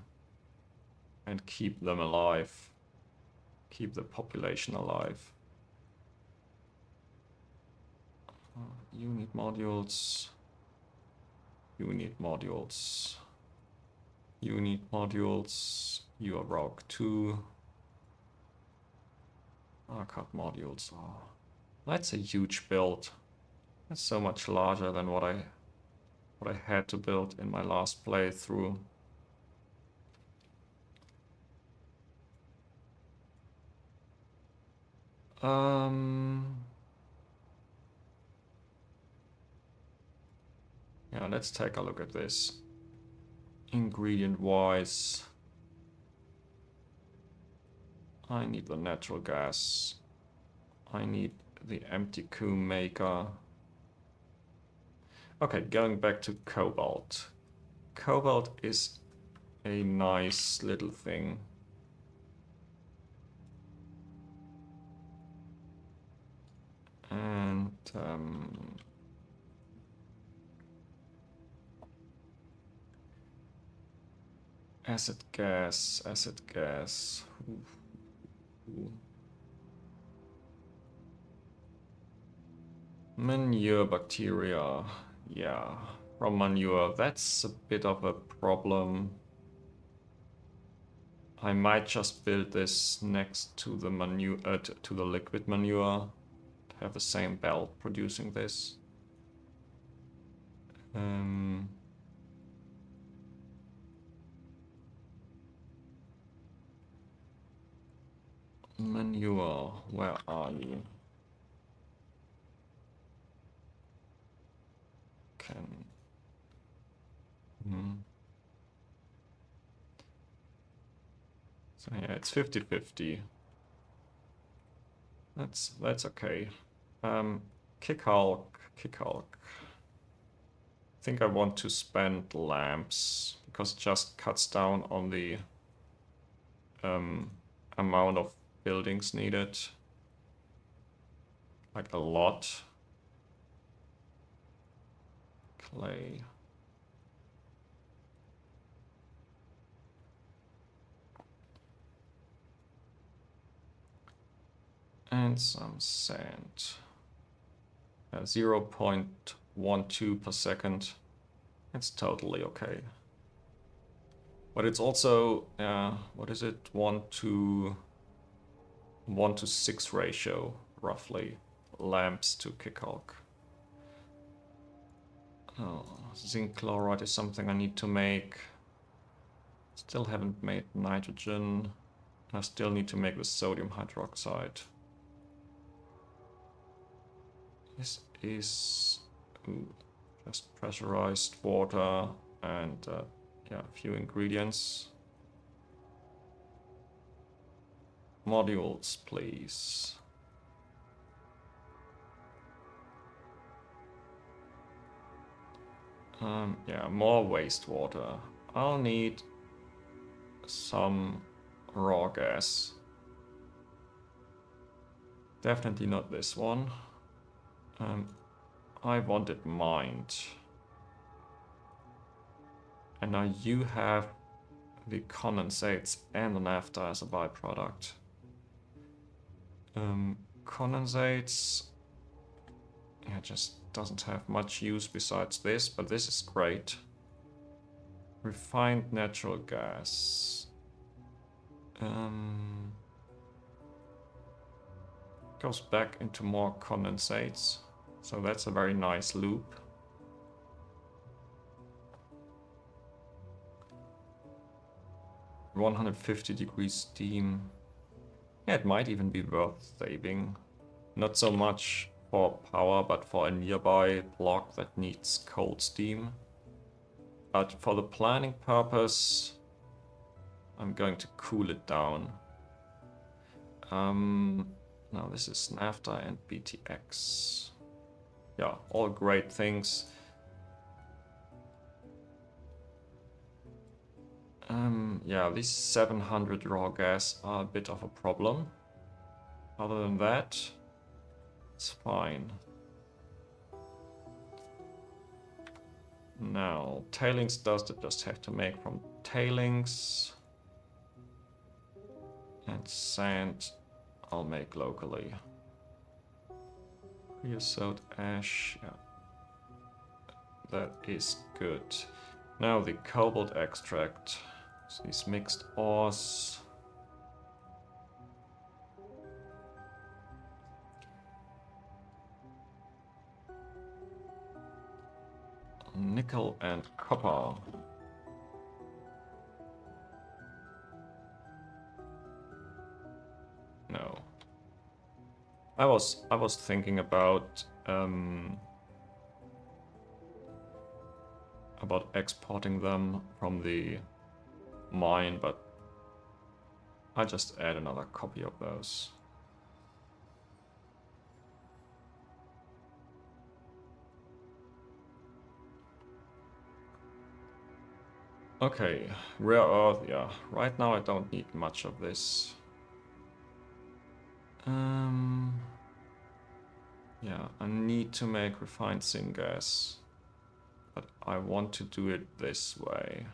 And keep them alive. Keep the population alive. Unit modules. Unit modules. Unit modules. You are Rogue 2. Arcade modules. Oh, that's a huge build. That's so much larger than what I had to build in my last playthrough. Yeah, let's take a look at this. Ingredient-wise, I need the natural gas. I need the empty comb maker. Okay, going back to cobalt. Cobalt is a nice little thing. And acid gas, acid gas. Ooh. Manure bacteria. Yeah, from manure, that's a bit of a problem. I might just build this next to the manure, to the liquid manure. Have the same belt producing this. Manure, where are you? So yeah, it's 50-50. That's okay. Kick Hulk. I think I want to spend lamps because it just cuts down on the amount of buildings needed. Like a lot. Clay. And some sand. 0.12 per second. It's totally okay. But it's also, what is it? 1 to 6 ratio, roughly. Lamps to kick Hulk. Oh, zinc chloride is something I need to make. Still haven't made nitrogen. I still need to make the sodium hydroxide. This is just pressurized water and yeah, a few ingredients. Modules, please. Yeah, more wastewater. I'll need some raw gas. Definitely not this one. I want it mined. And now you have the condensates and the naphtha as a byproduct. Condensates, yeah, just doesn't have much use besides this, but this is great. Refined natural gas. Goes back into more condensates, so that's a very nice loop. (150 degrees steam). Yeah, it might even be worth saving. Not so much for power, but for a nearby block that needs cold steam. But for the planning purpose, I'm going to cool it down. Now this is naphtha and BTX. Yeah, all great things. Yeah, these 700 raw gas are a bit of a problem. Other than that, it's fine. Now, tailings dust, it just have to make from tailings. And sand, I'll make locally. Creosote ash, yeah. That is good. Now the cobalt extract. So these mixed ores. Nickel and copper. No. I was thinking about exporting them from the mine, but I'll just add another copy of those. Okay, rare earth, yeah. Right now I don't need much of this. Yeah, I need to make refined syngas, but I want to do it this way.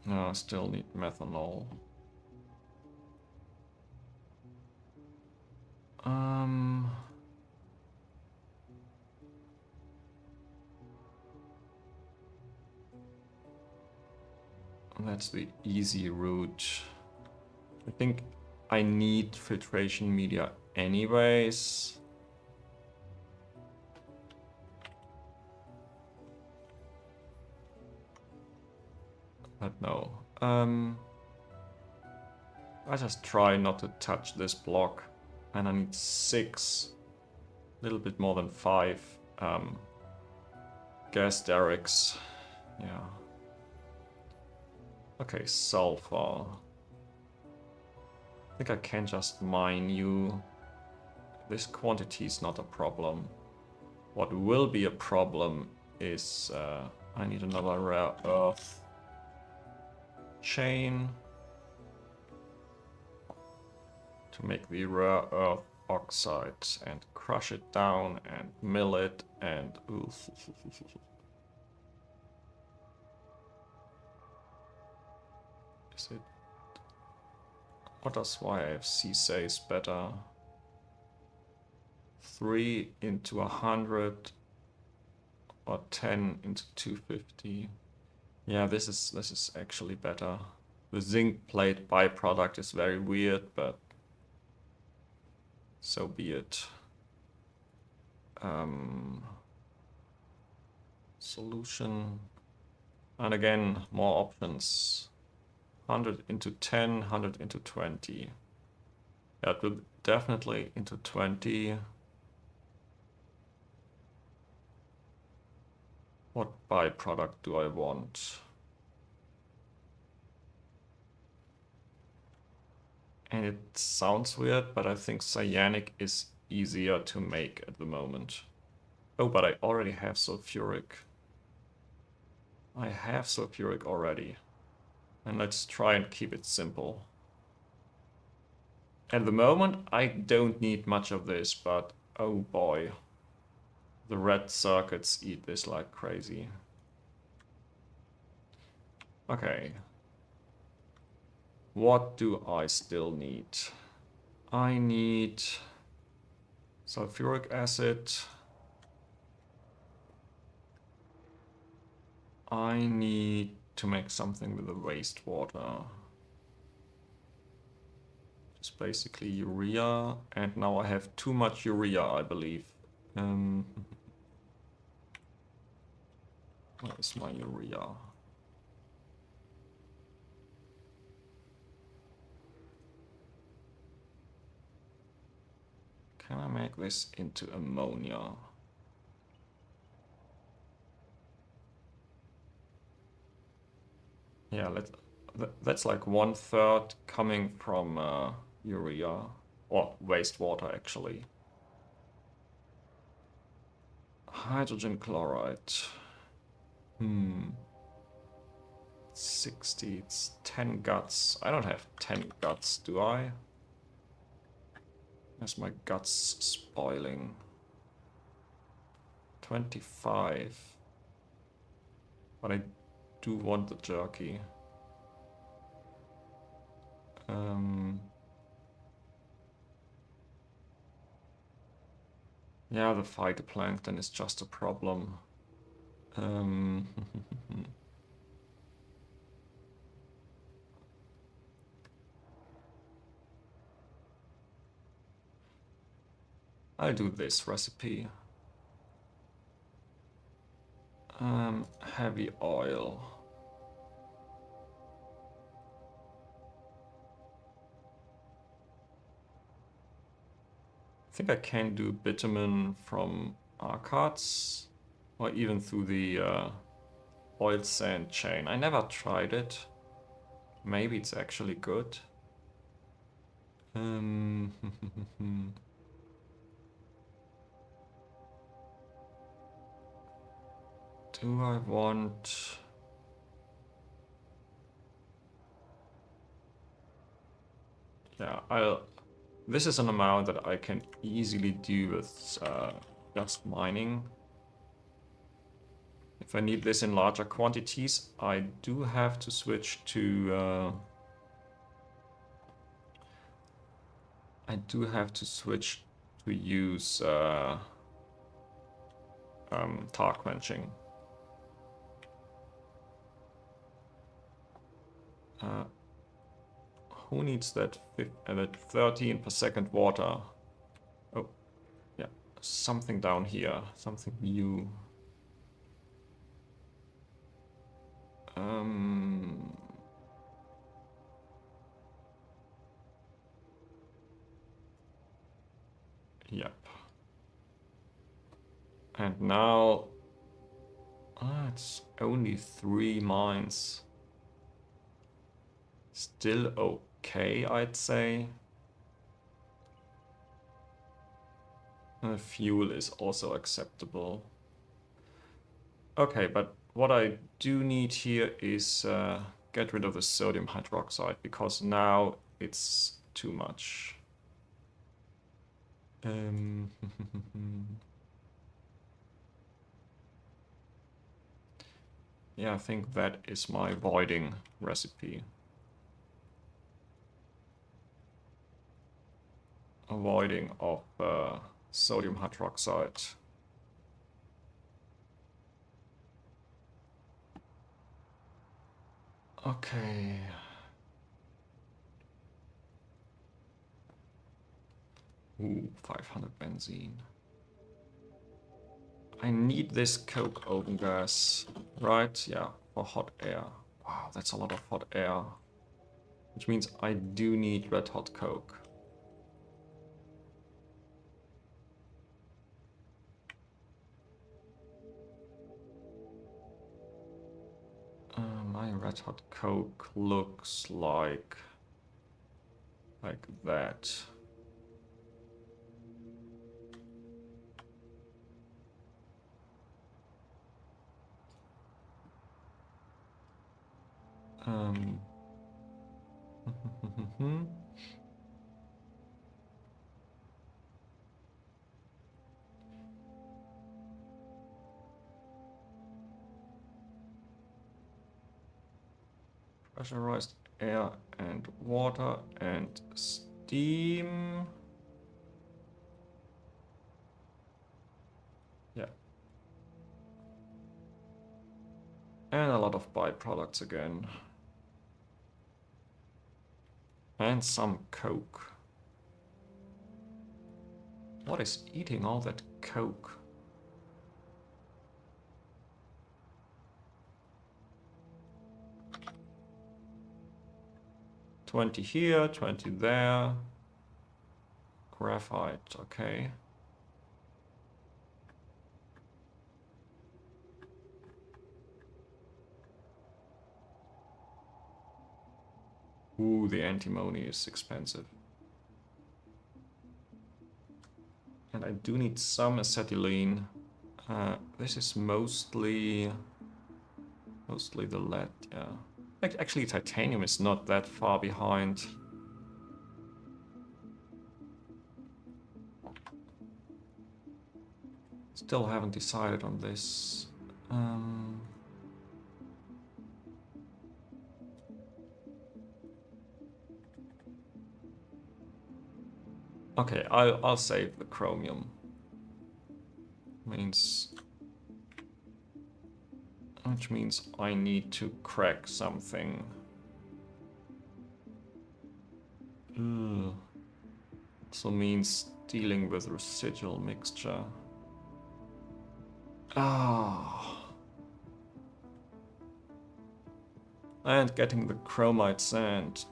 No, I still need methanol. That's the easy route. I think I need filtration media anyways. But no. I just try not to touch this block. And I need 6, a little bit more than 5 gas derricks. Yeah. Okay, sulfur. I think I can just mine you. This quantity is not a problem. What will be a problem is I need another rare earth chain to make the rare earth oxides and crush it down and mill it and oof. Is it? What does YAFC say is better? 3 into 100 or 10 into 250. Yeah, this is actually better. The zinc plate byproduct is very weird, but so be it. Solution. And again, more options. 100 into 10, 100 into 20. That will definitely into 20. What byproduct do I want? And it sounds weird, but I think cyanic is easier to make at the moment. Oh, but I already have sulfuric. I have sulfuric already. And let's try and keep it simple. At the moment, I don't need much of this, but oh boy. The red circuits eat this like crazy. Okay. What do I still need? I need sulfuric acid. I need to make something with the wastewater. Just basically urea. And now I have too much urea, I believe. Where is my urea? Can I make this into ammonia? Yeah, that's like 1/3 coming from urea, or wastewater actually. Hydrogen chloride. 60, it's 10 guts. I don't have 10 guts, do I? As my guts spoiling. 25. But I do want the jerky. Yeah, the phytoplankton is just a problem. I'll do this recipe. Heavy oil. I think I can do bitumen from arcards, or even through the oil sand chain. I never tried it. Maybe it's actually good. Do I want... Yeah, this is an amount that I can easily do with just mining. If I need this in larger quantities, I do have to switch to... use tar quenching. Who needs that 13 per second water? Oh, yeah, something down here, something new. Yep. And now, it's only 3 mines. Still okay, I'd say. Fuel is also acceptable. Okay, but what I do need here is get rid of the sodium hydroxide, because now it's too much. Yeah, I think that is my voiding recipe. Avoiding of sodium hydroxide. Okay. Ooh, 500 benzene. I need this coke oven gas, right? Yeah, for hot air. Wow, that's a lot of hot air. Which means I do need red hot coke. My red hot coke looks like that. Um, pressurized air and water and steam. Yeah. And a lot of byproducts again. And some coke. What is eating all that coke? $20 here, 20 there. Graphite, okay. Ooh, the antimony is expensive. And I do need some acetylene. This is mostly the lead, yeah. Actually, titanium is not that far behind. Still haven't decided on this. Okay, I'll save the chromium. Which means I need to crack something. Ugh. Also means dealing with residual mixture. Ah. And getting the chromite sand.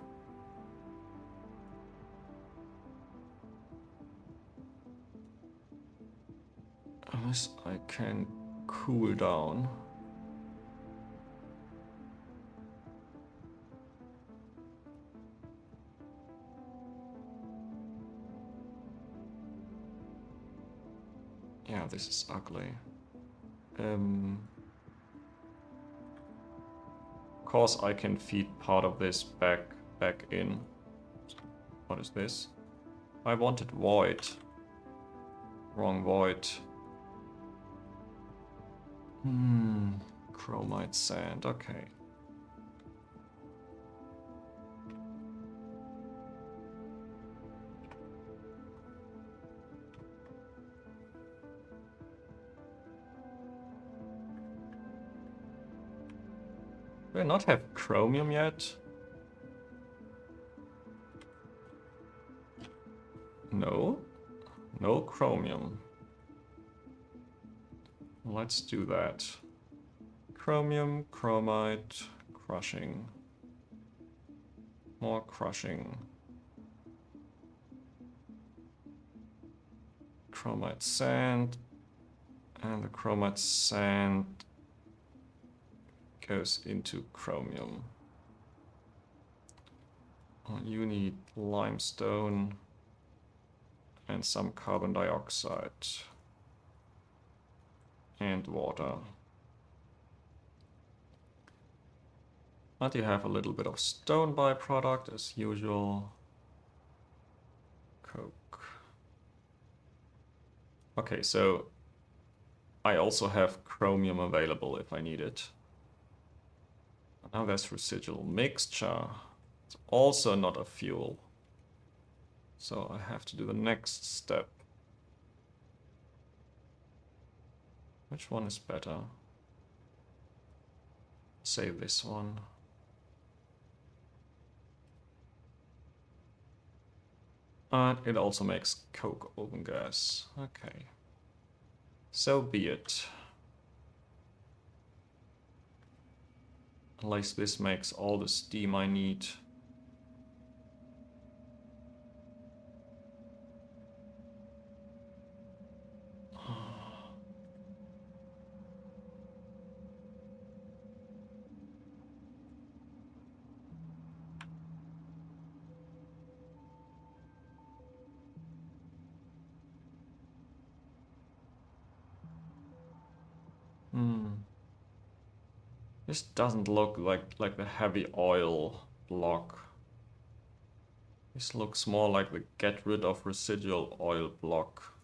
This I can cool down. Yeah, this is ugly. Of course I can feed part of this back in. What is this? I wanted void. Wrong void. Chromite sand, okay. Do I not have chromium yet? No. No chromium. Let's do that. Chromium, chromite, crushing. More crushing. Chromite sand. And the chromite sand goes into chromium. You need limestone and some carbon dioxide and water. But you have a little bit of stone byproduct as usual. Coke. Okay, so I also have chromium available if I need it. Now there's residual mixture. It's also not a fuel. So I have to do the next step. Which one is better? Save this one. And it also makes coke oven gas. Okay. So be it. At least this makes all the steam I need. This doesn't look like the heavy oil block. This looks more like the get rid of residual oil block.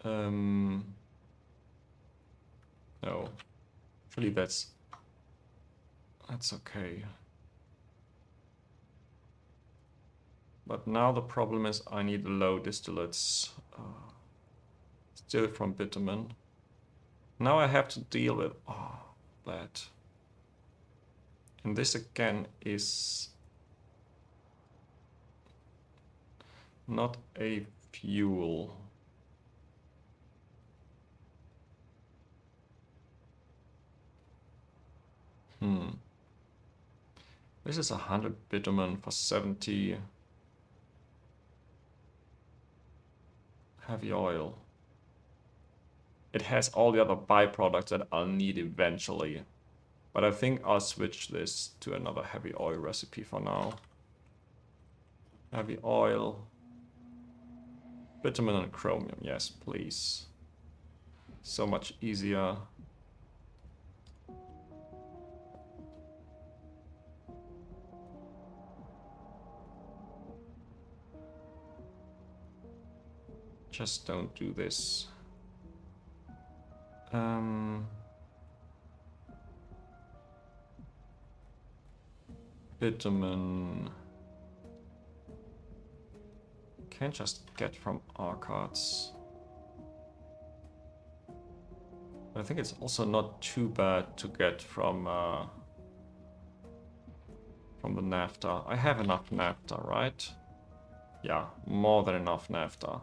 No. Actually, that's okay. But now the problem is I need low distillates. Still from bitumen. Now I have to deal with that. And this again is not a fuel. This is 100 bitumen for 70 heavy oil. It has all the other byproducts that I'll need eventually. But I think I'll switch this to another heavy oil recipe for now. Heavy oil. Bitumen and chromium, yes, please. So much easier. Just don't do this. Bitumen. Can't just get from our cards. I think it's also not too bad to get from the naphtha. I have enough naphtha, right? Yeah, more than enough naphtha.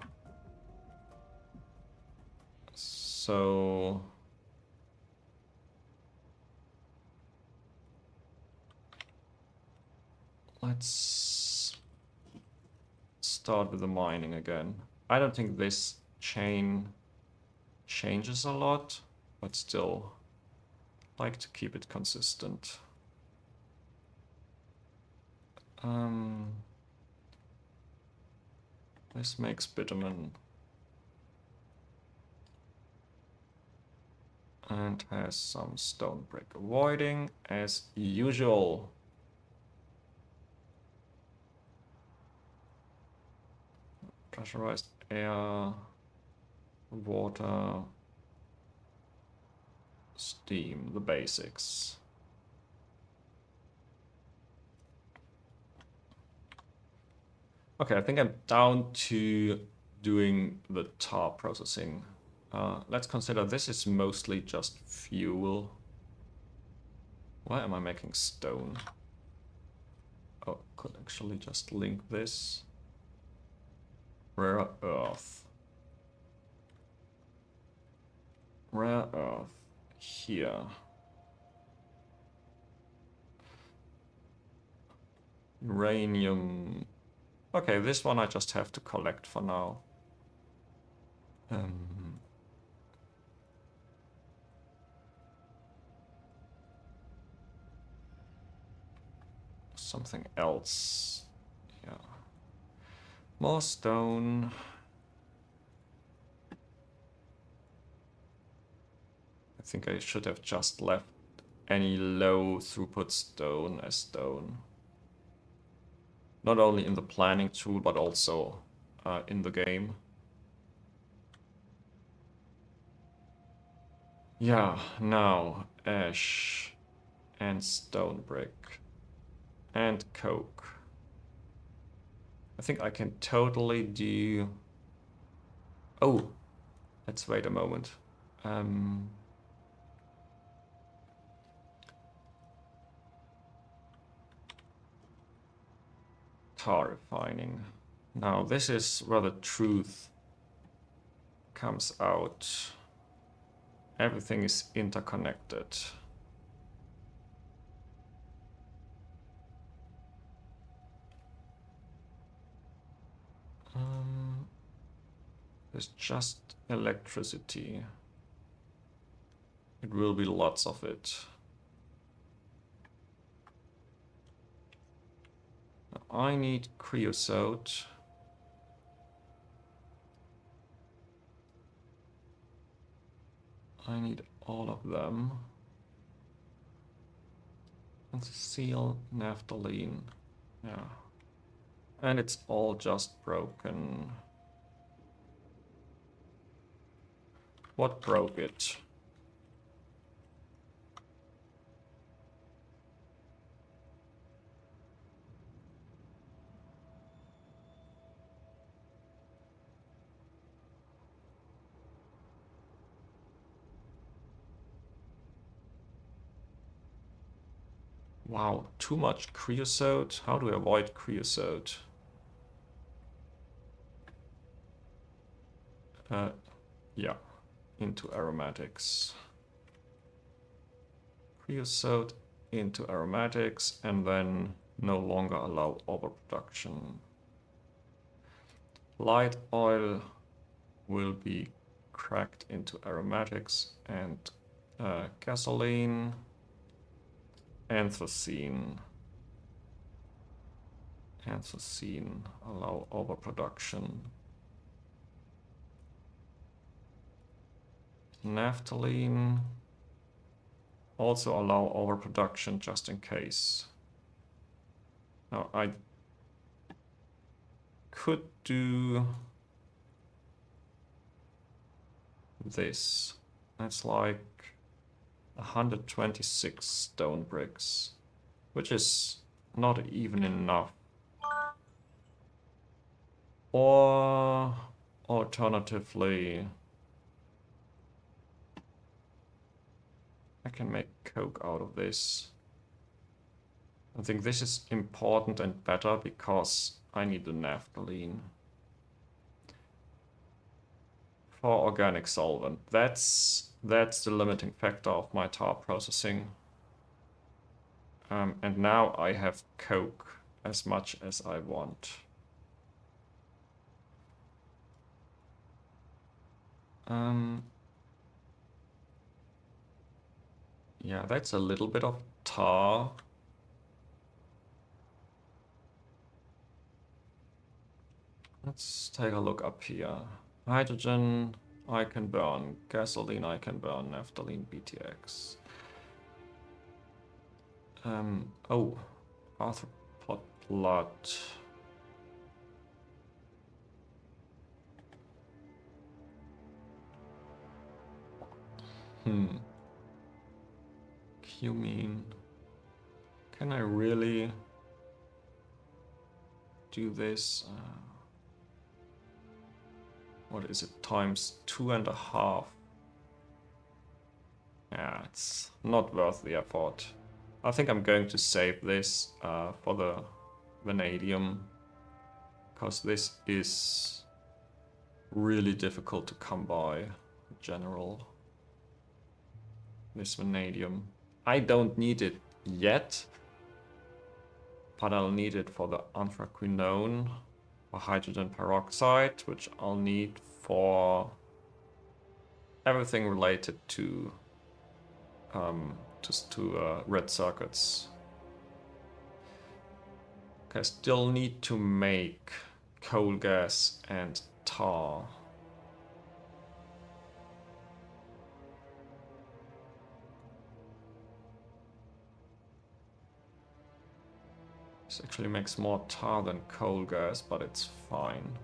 So let's start with the mining again. I don't think this chain changes a lot, but still like to keep it consistent. This makes bitumen and has some stone brick. Avoiding as usual. Pressurized air, water, steam, the basics. Okay, I think I'm down to doing the tar processing. Let's consider this is mostly just fuel. Why am I making stone? Oh, could actually just link this. Rare earth. Rare earth here. Uranium. Okay, this one I just have to collect for now. Something else. Yeah. More stone. I think I should have just left any low throughput stone as stone. Not only in the planning tool, but also in the game. Yeah, now ash and stone brick and coke. I think I can totally do... Oh, let's wait a moment. Tar refining. Now this is where the truth comes out. Everything is interconnected. There's just electricity. It will be lots of it. Now I need creosote. I need all of them. And seal, naphthalene. Yeah. And it's all just broken. What broke it? Wow, too much creosote. How do I avoid creosote? Yeah, into aromatics. Creosote into aromatics, and then no longer allow overproduction. Light oil will be cracked into aromatics and gasoline, anthracene. Anthracene, allow overproduction. Naphthalene, also allow overproduction just in case. Now I could do this. That's like 126 stone bricks, which is not even enough. Or alternatively, I can make coke out of this. I think this is important and better because I need the naphthalene for organic solvent. That's the limiting factor of my tar processing. And now I have coke as much as I want. Yeah, that's a little bit of tar. Let's take a look up here. Hydrogen, I can burn. Gasoline, I can burn. Naphthalene, BTX. Oh, arthropod blood. Cumene. Can I really do this? What is it? Times 2.5. Yeah, it's not worth the effort. I think I'm going to save this for the vanadium, because this is really difficult to come by in general. This vanadium. I don't need it yet, but I'll need it for the anthraquinone or hydrogen peroxide, which I'll need for everything related to red circuits. I still need to make coal gas and tar. This actually makes more tar than coal gas, but it's fine.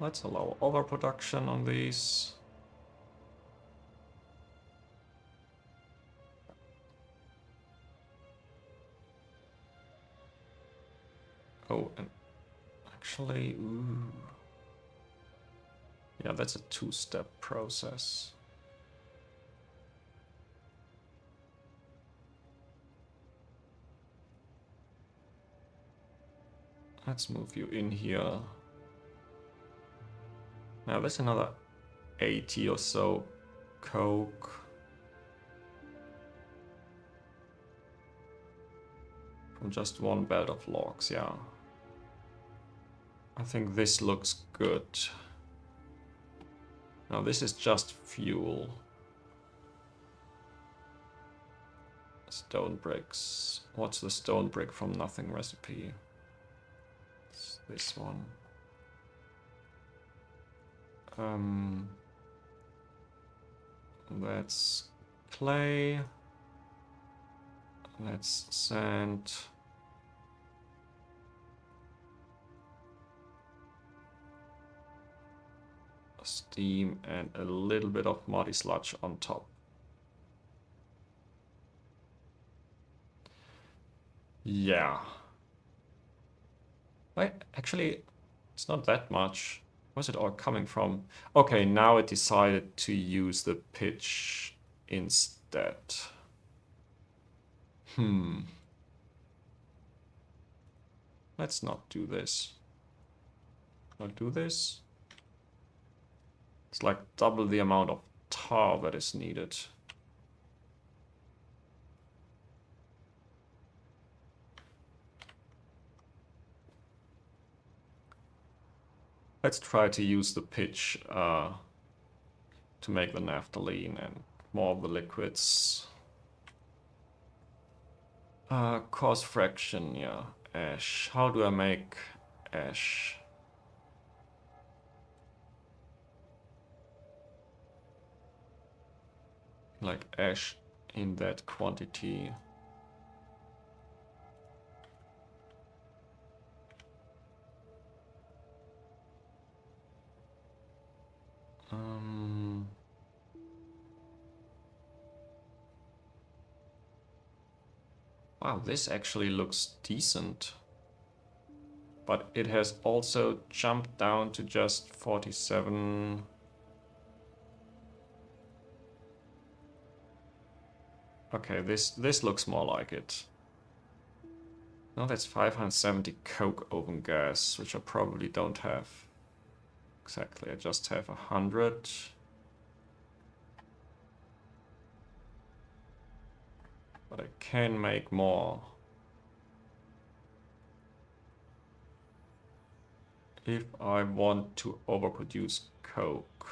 Let's allow overproduction on these. Oh, and actually, ooh. Yeah, that's a two-step process. Let's move you in here. Now there's another 80 or so coke. From just one bed of logs, yeah. I think this looks good. Now this is just fuel. Stone bricks. What's the stone brick from nothing recipe? It's this one. That's clay. That's sand. Steam and a little bit of muddy sludge on top. Yeah. Wait, actually, it's not that much. Where's it all coming from? Okay, now it decided to use the pitch instead. Let's not do this. I'll do this. It's like double the amount of tar that is needed. Let's try to use the pitch to make the naphthalene and more of the liquids. Coarse fraction, yeah. Ash. How do I make ash? Like ash in that quantity. Wow, this actually looks decent. But it has also jumped down to just 47. Okay, this looks more like it. No, that's 570 coke oven gas, which I probably don't have. Exactly, I just have 100. But I can make more. If I want to overproduce coke.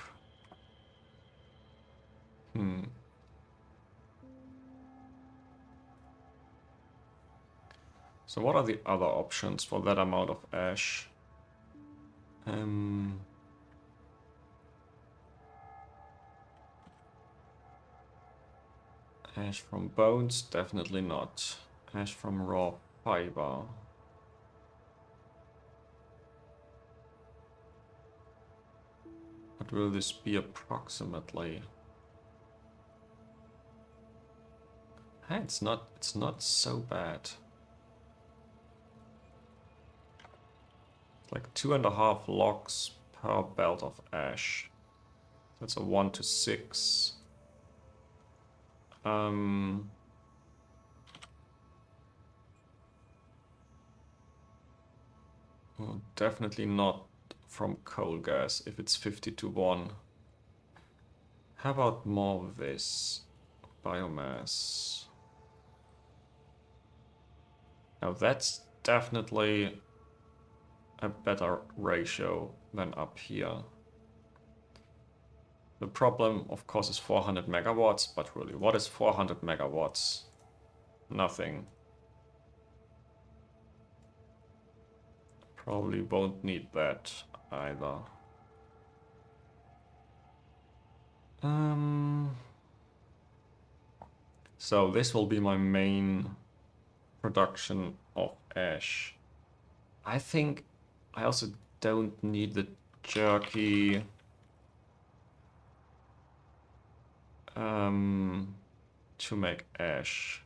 So what are the other options for that amount of ash? Ash from bones? Definitely not. Ash from raw fiber. What will this be approximately? Hey, it's not so bad. It's like 2.5 logs per belt of ash. That's a 1 to 6. Well, definitely not from coal gas if it's 50 to 1. How about more of this biomass? Now that's definitely a better ratio than up here. The problem, of course, is 400 megawatts, but really, what is 400 megawatts? Nothing. Probably won't need that either. So this will be my main production of ash. I think I also don't need the jerky to make ash.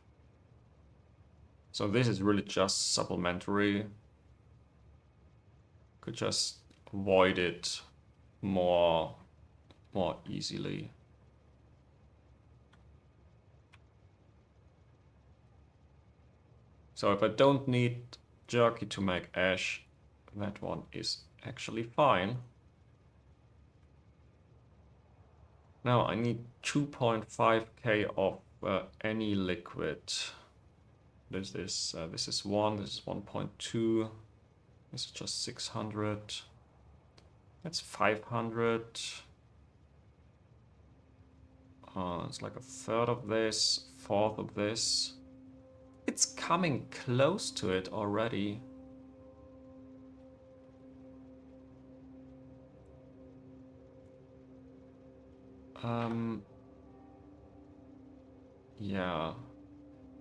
So this is really just supplementary. Could just void it more easily. So if I don't need jerky to make ash, that one is actually fine. Now I need 2.5k of any liquid. This is 1, this is 1.2, this is just 600. That's 500. It's like a third of this, fourth of this. It's coming close to it already. Yeah.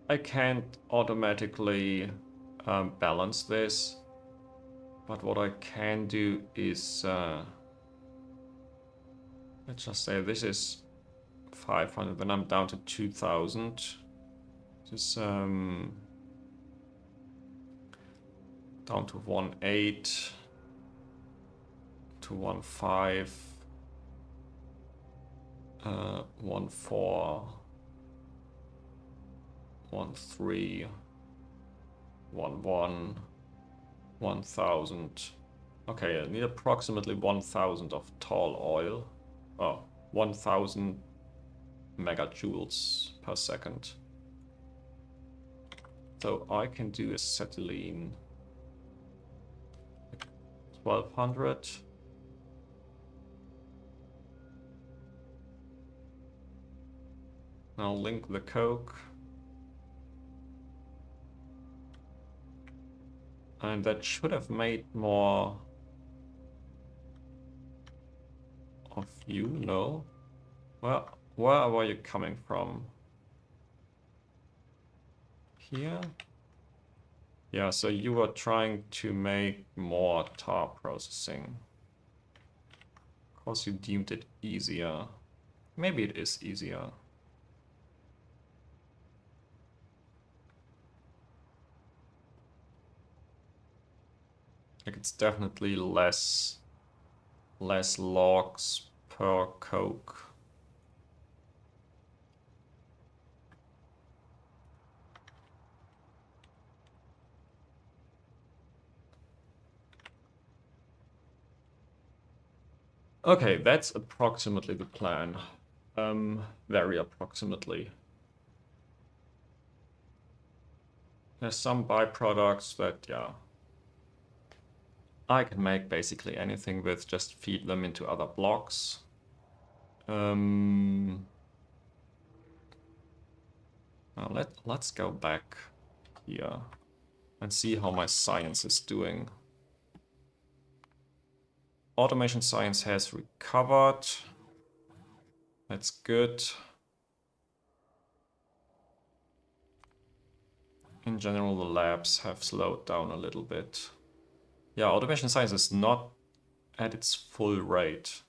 I can't automatically balance this, but what I can do is, let's just say this is 500, then I'm down to 2000. This down to 1.8 to 1.5, 1.4, 1.3, 1.1, 1,000. Okay, I need approximately 1,000 of tall oil. Oh, 1,000 megajoules per second. So I can do acetylene 1200. I'll link the coke. And that should have made more of you, no? Well, where were you coming from? Here? Yeah, so you were trying to make more tar processing. Of course you deemed it easier. Maybe it is easier. Like it's definitely less logs per coke. Okay, that's approximately the plan. Very approximately. There's some byproducts that, yeah, I can make basically anything with, just feed them into other blocks. Now let's go back here and see how my science is doing. Automation science has recovered. That's good. In general, the labs have slowed down a little bit. Yeah, automation science is not at its full rate.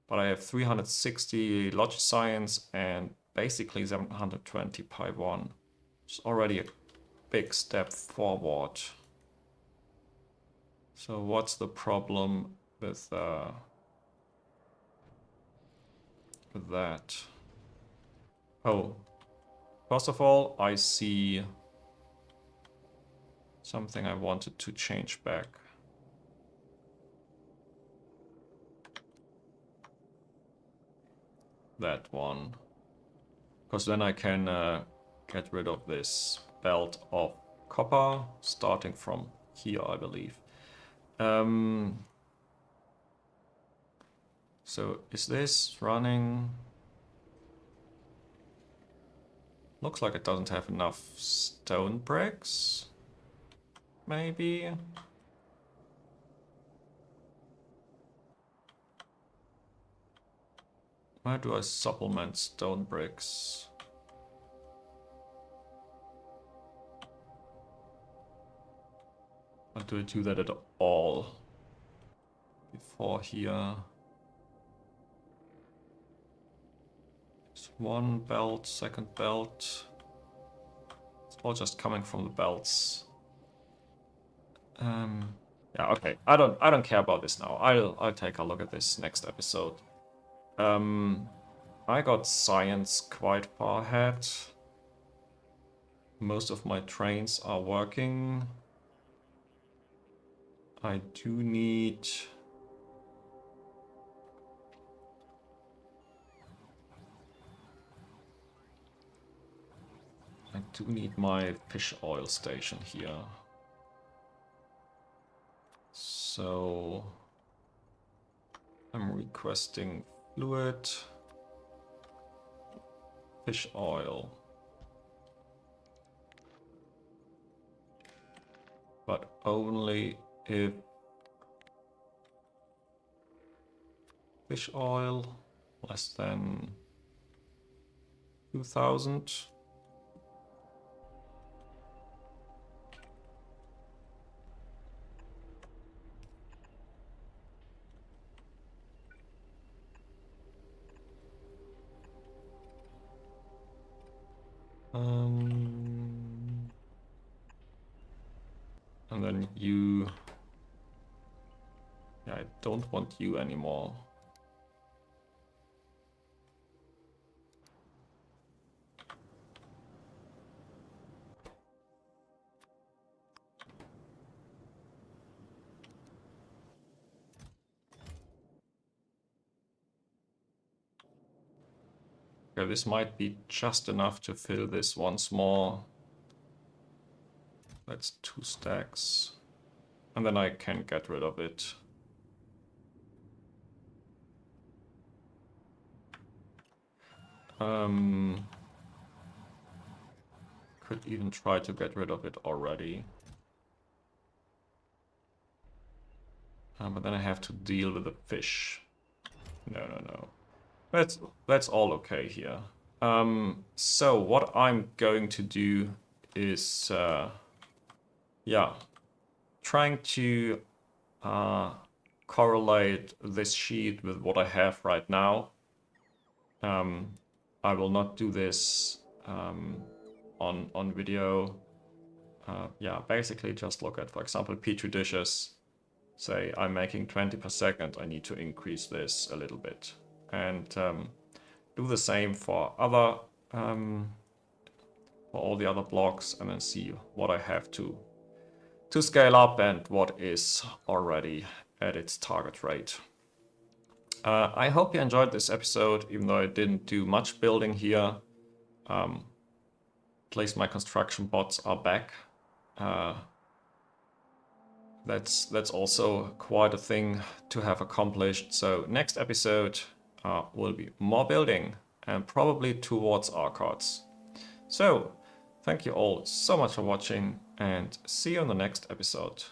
But I have 360 logic science and basically 720 pi 1. It's already a big step forward. So what's the problem with that? Oh, first of all, I see something I wanted to change back. That one. Because then I can get rid of this belt of copper, starting from here, I believe. So is this running? Looks like it doesn't have enough stone bricks. Maybe. Where do I supplement stone bricks? Or do I do that at all? Before here. It's one belt, second belt. It's all just coming from the belts. Yeah, okay. I don't care about this now. I'll take a look at this next episode. I got science quite far ahead. Most of my trains are working. I do need... my fish oil station here. So I'm requesting fluid, fish oil. but only if fish oil less than 2000. And then you, yeah, I don't want you anymore. Okay, this might be just enough to fill this once more. That's 2 stacks. And then I can get rid of it. Could even try to get rid of it already. But then I have to deal with the fish. No. That's all okay here. So what I'm going to do is, yeah, trying to correlate this sheet with what I have right now. I will not do this on video. Yeah, basically just look at, for example, petri dishes. Say I'm making 20 per second, I need to increase this a little bit. And do the same for other, for all the other blocks, and then see what I have to scale up and what is already at its target rate. I hope you enjoyed this episode, even though I didn't do much building here. At least my construction bots are back. That's also quite a thing to have accomplished. So next episode will be more building and probably towards arcades. So thank you all so much for watching and see you on the next episode.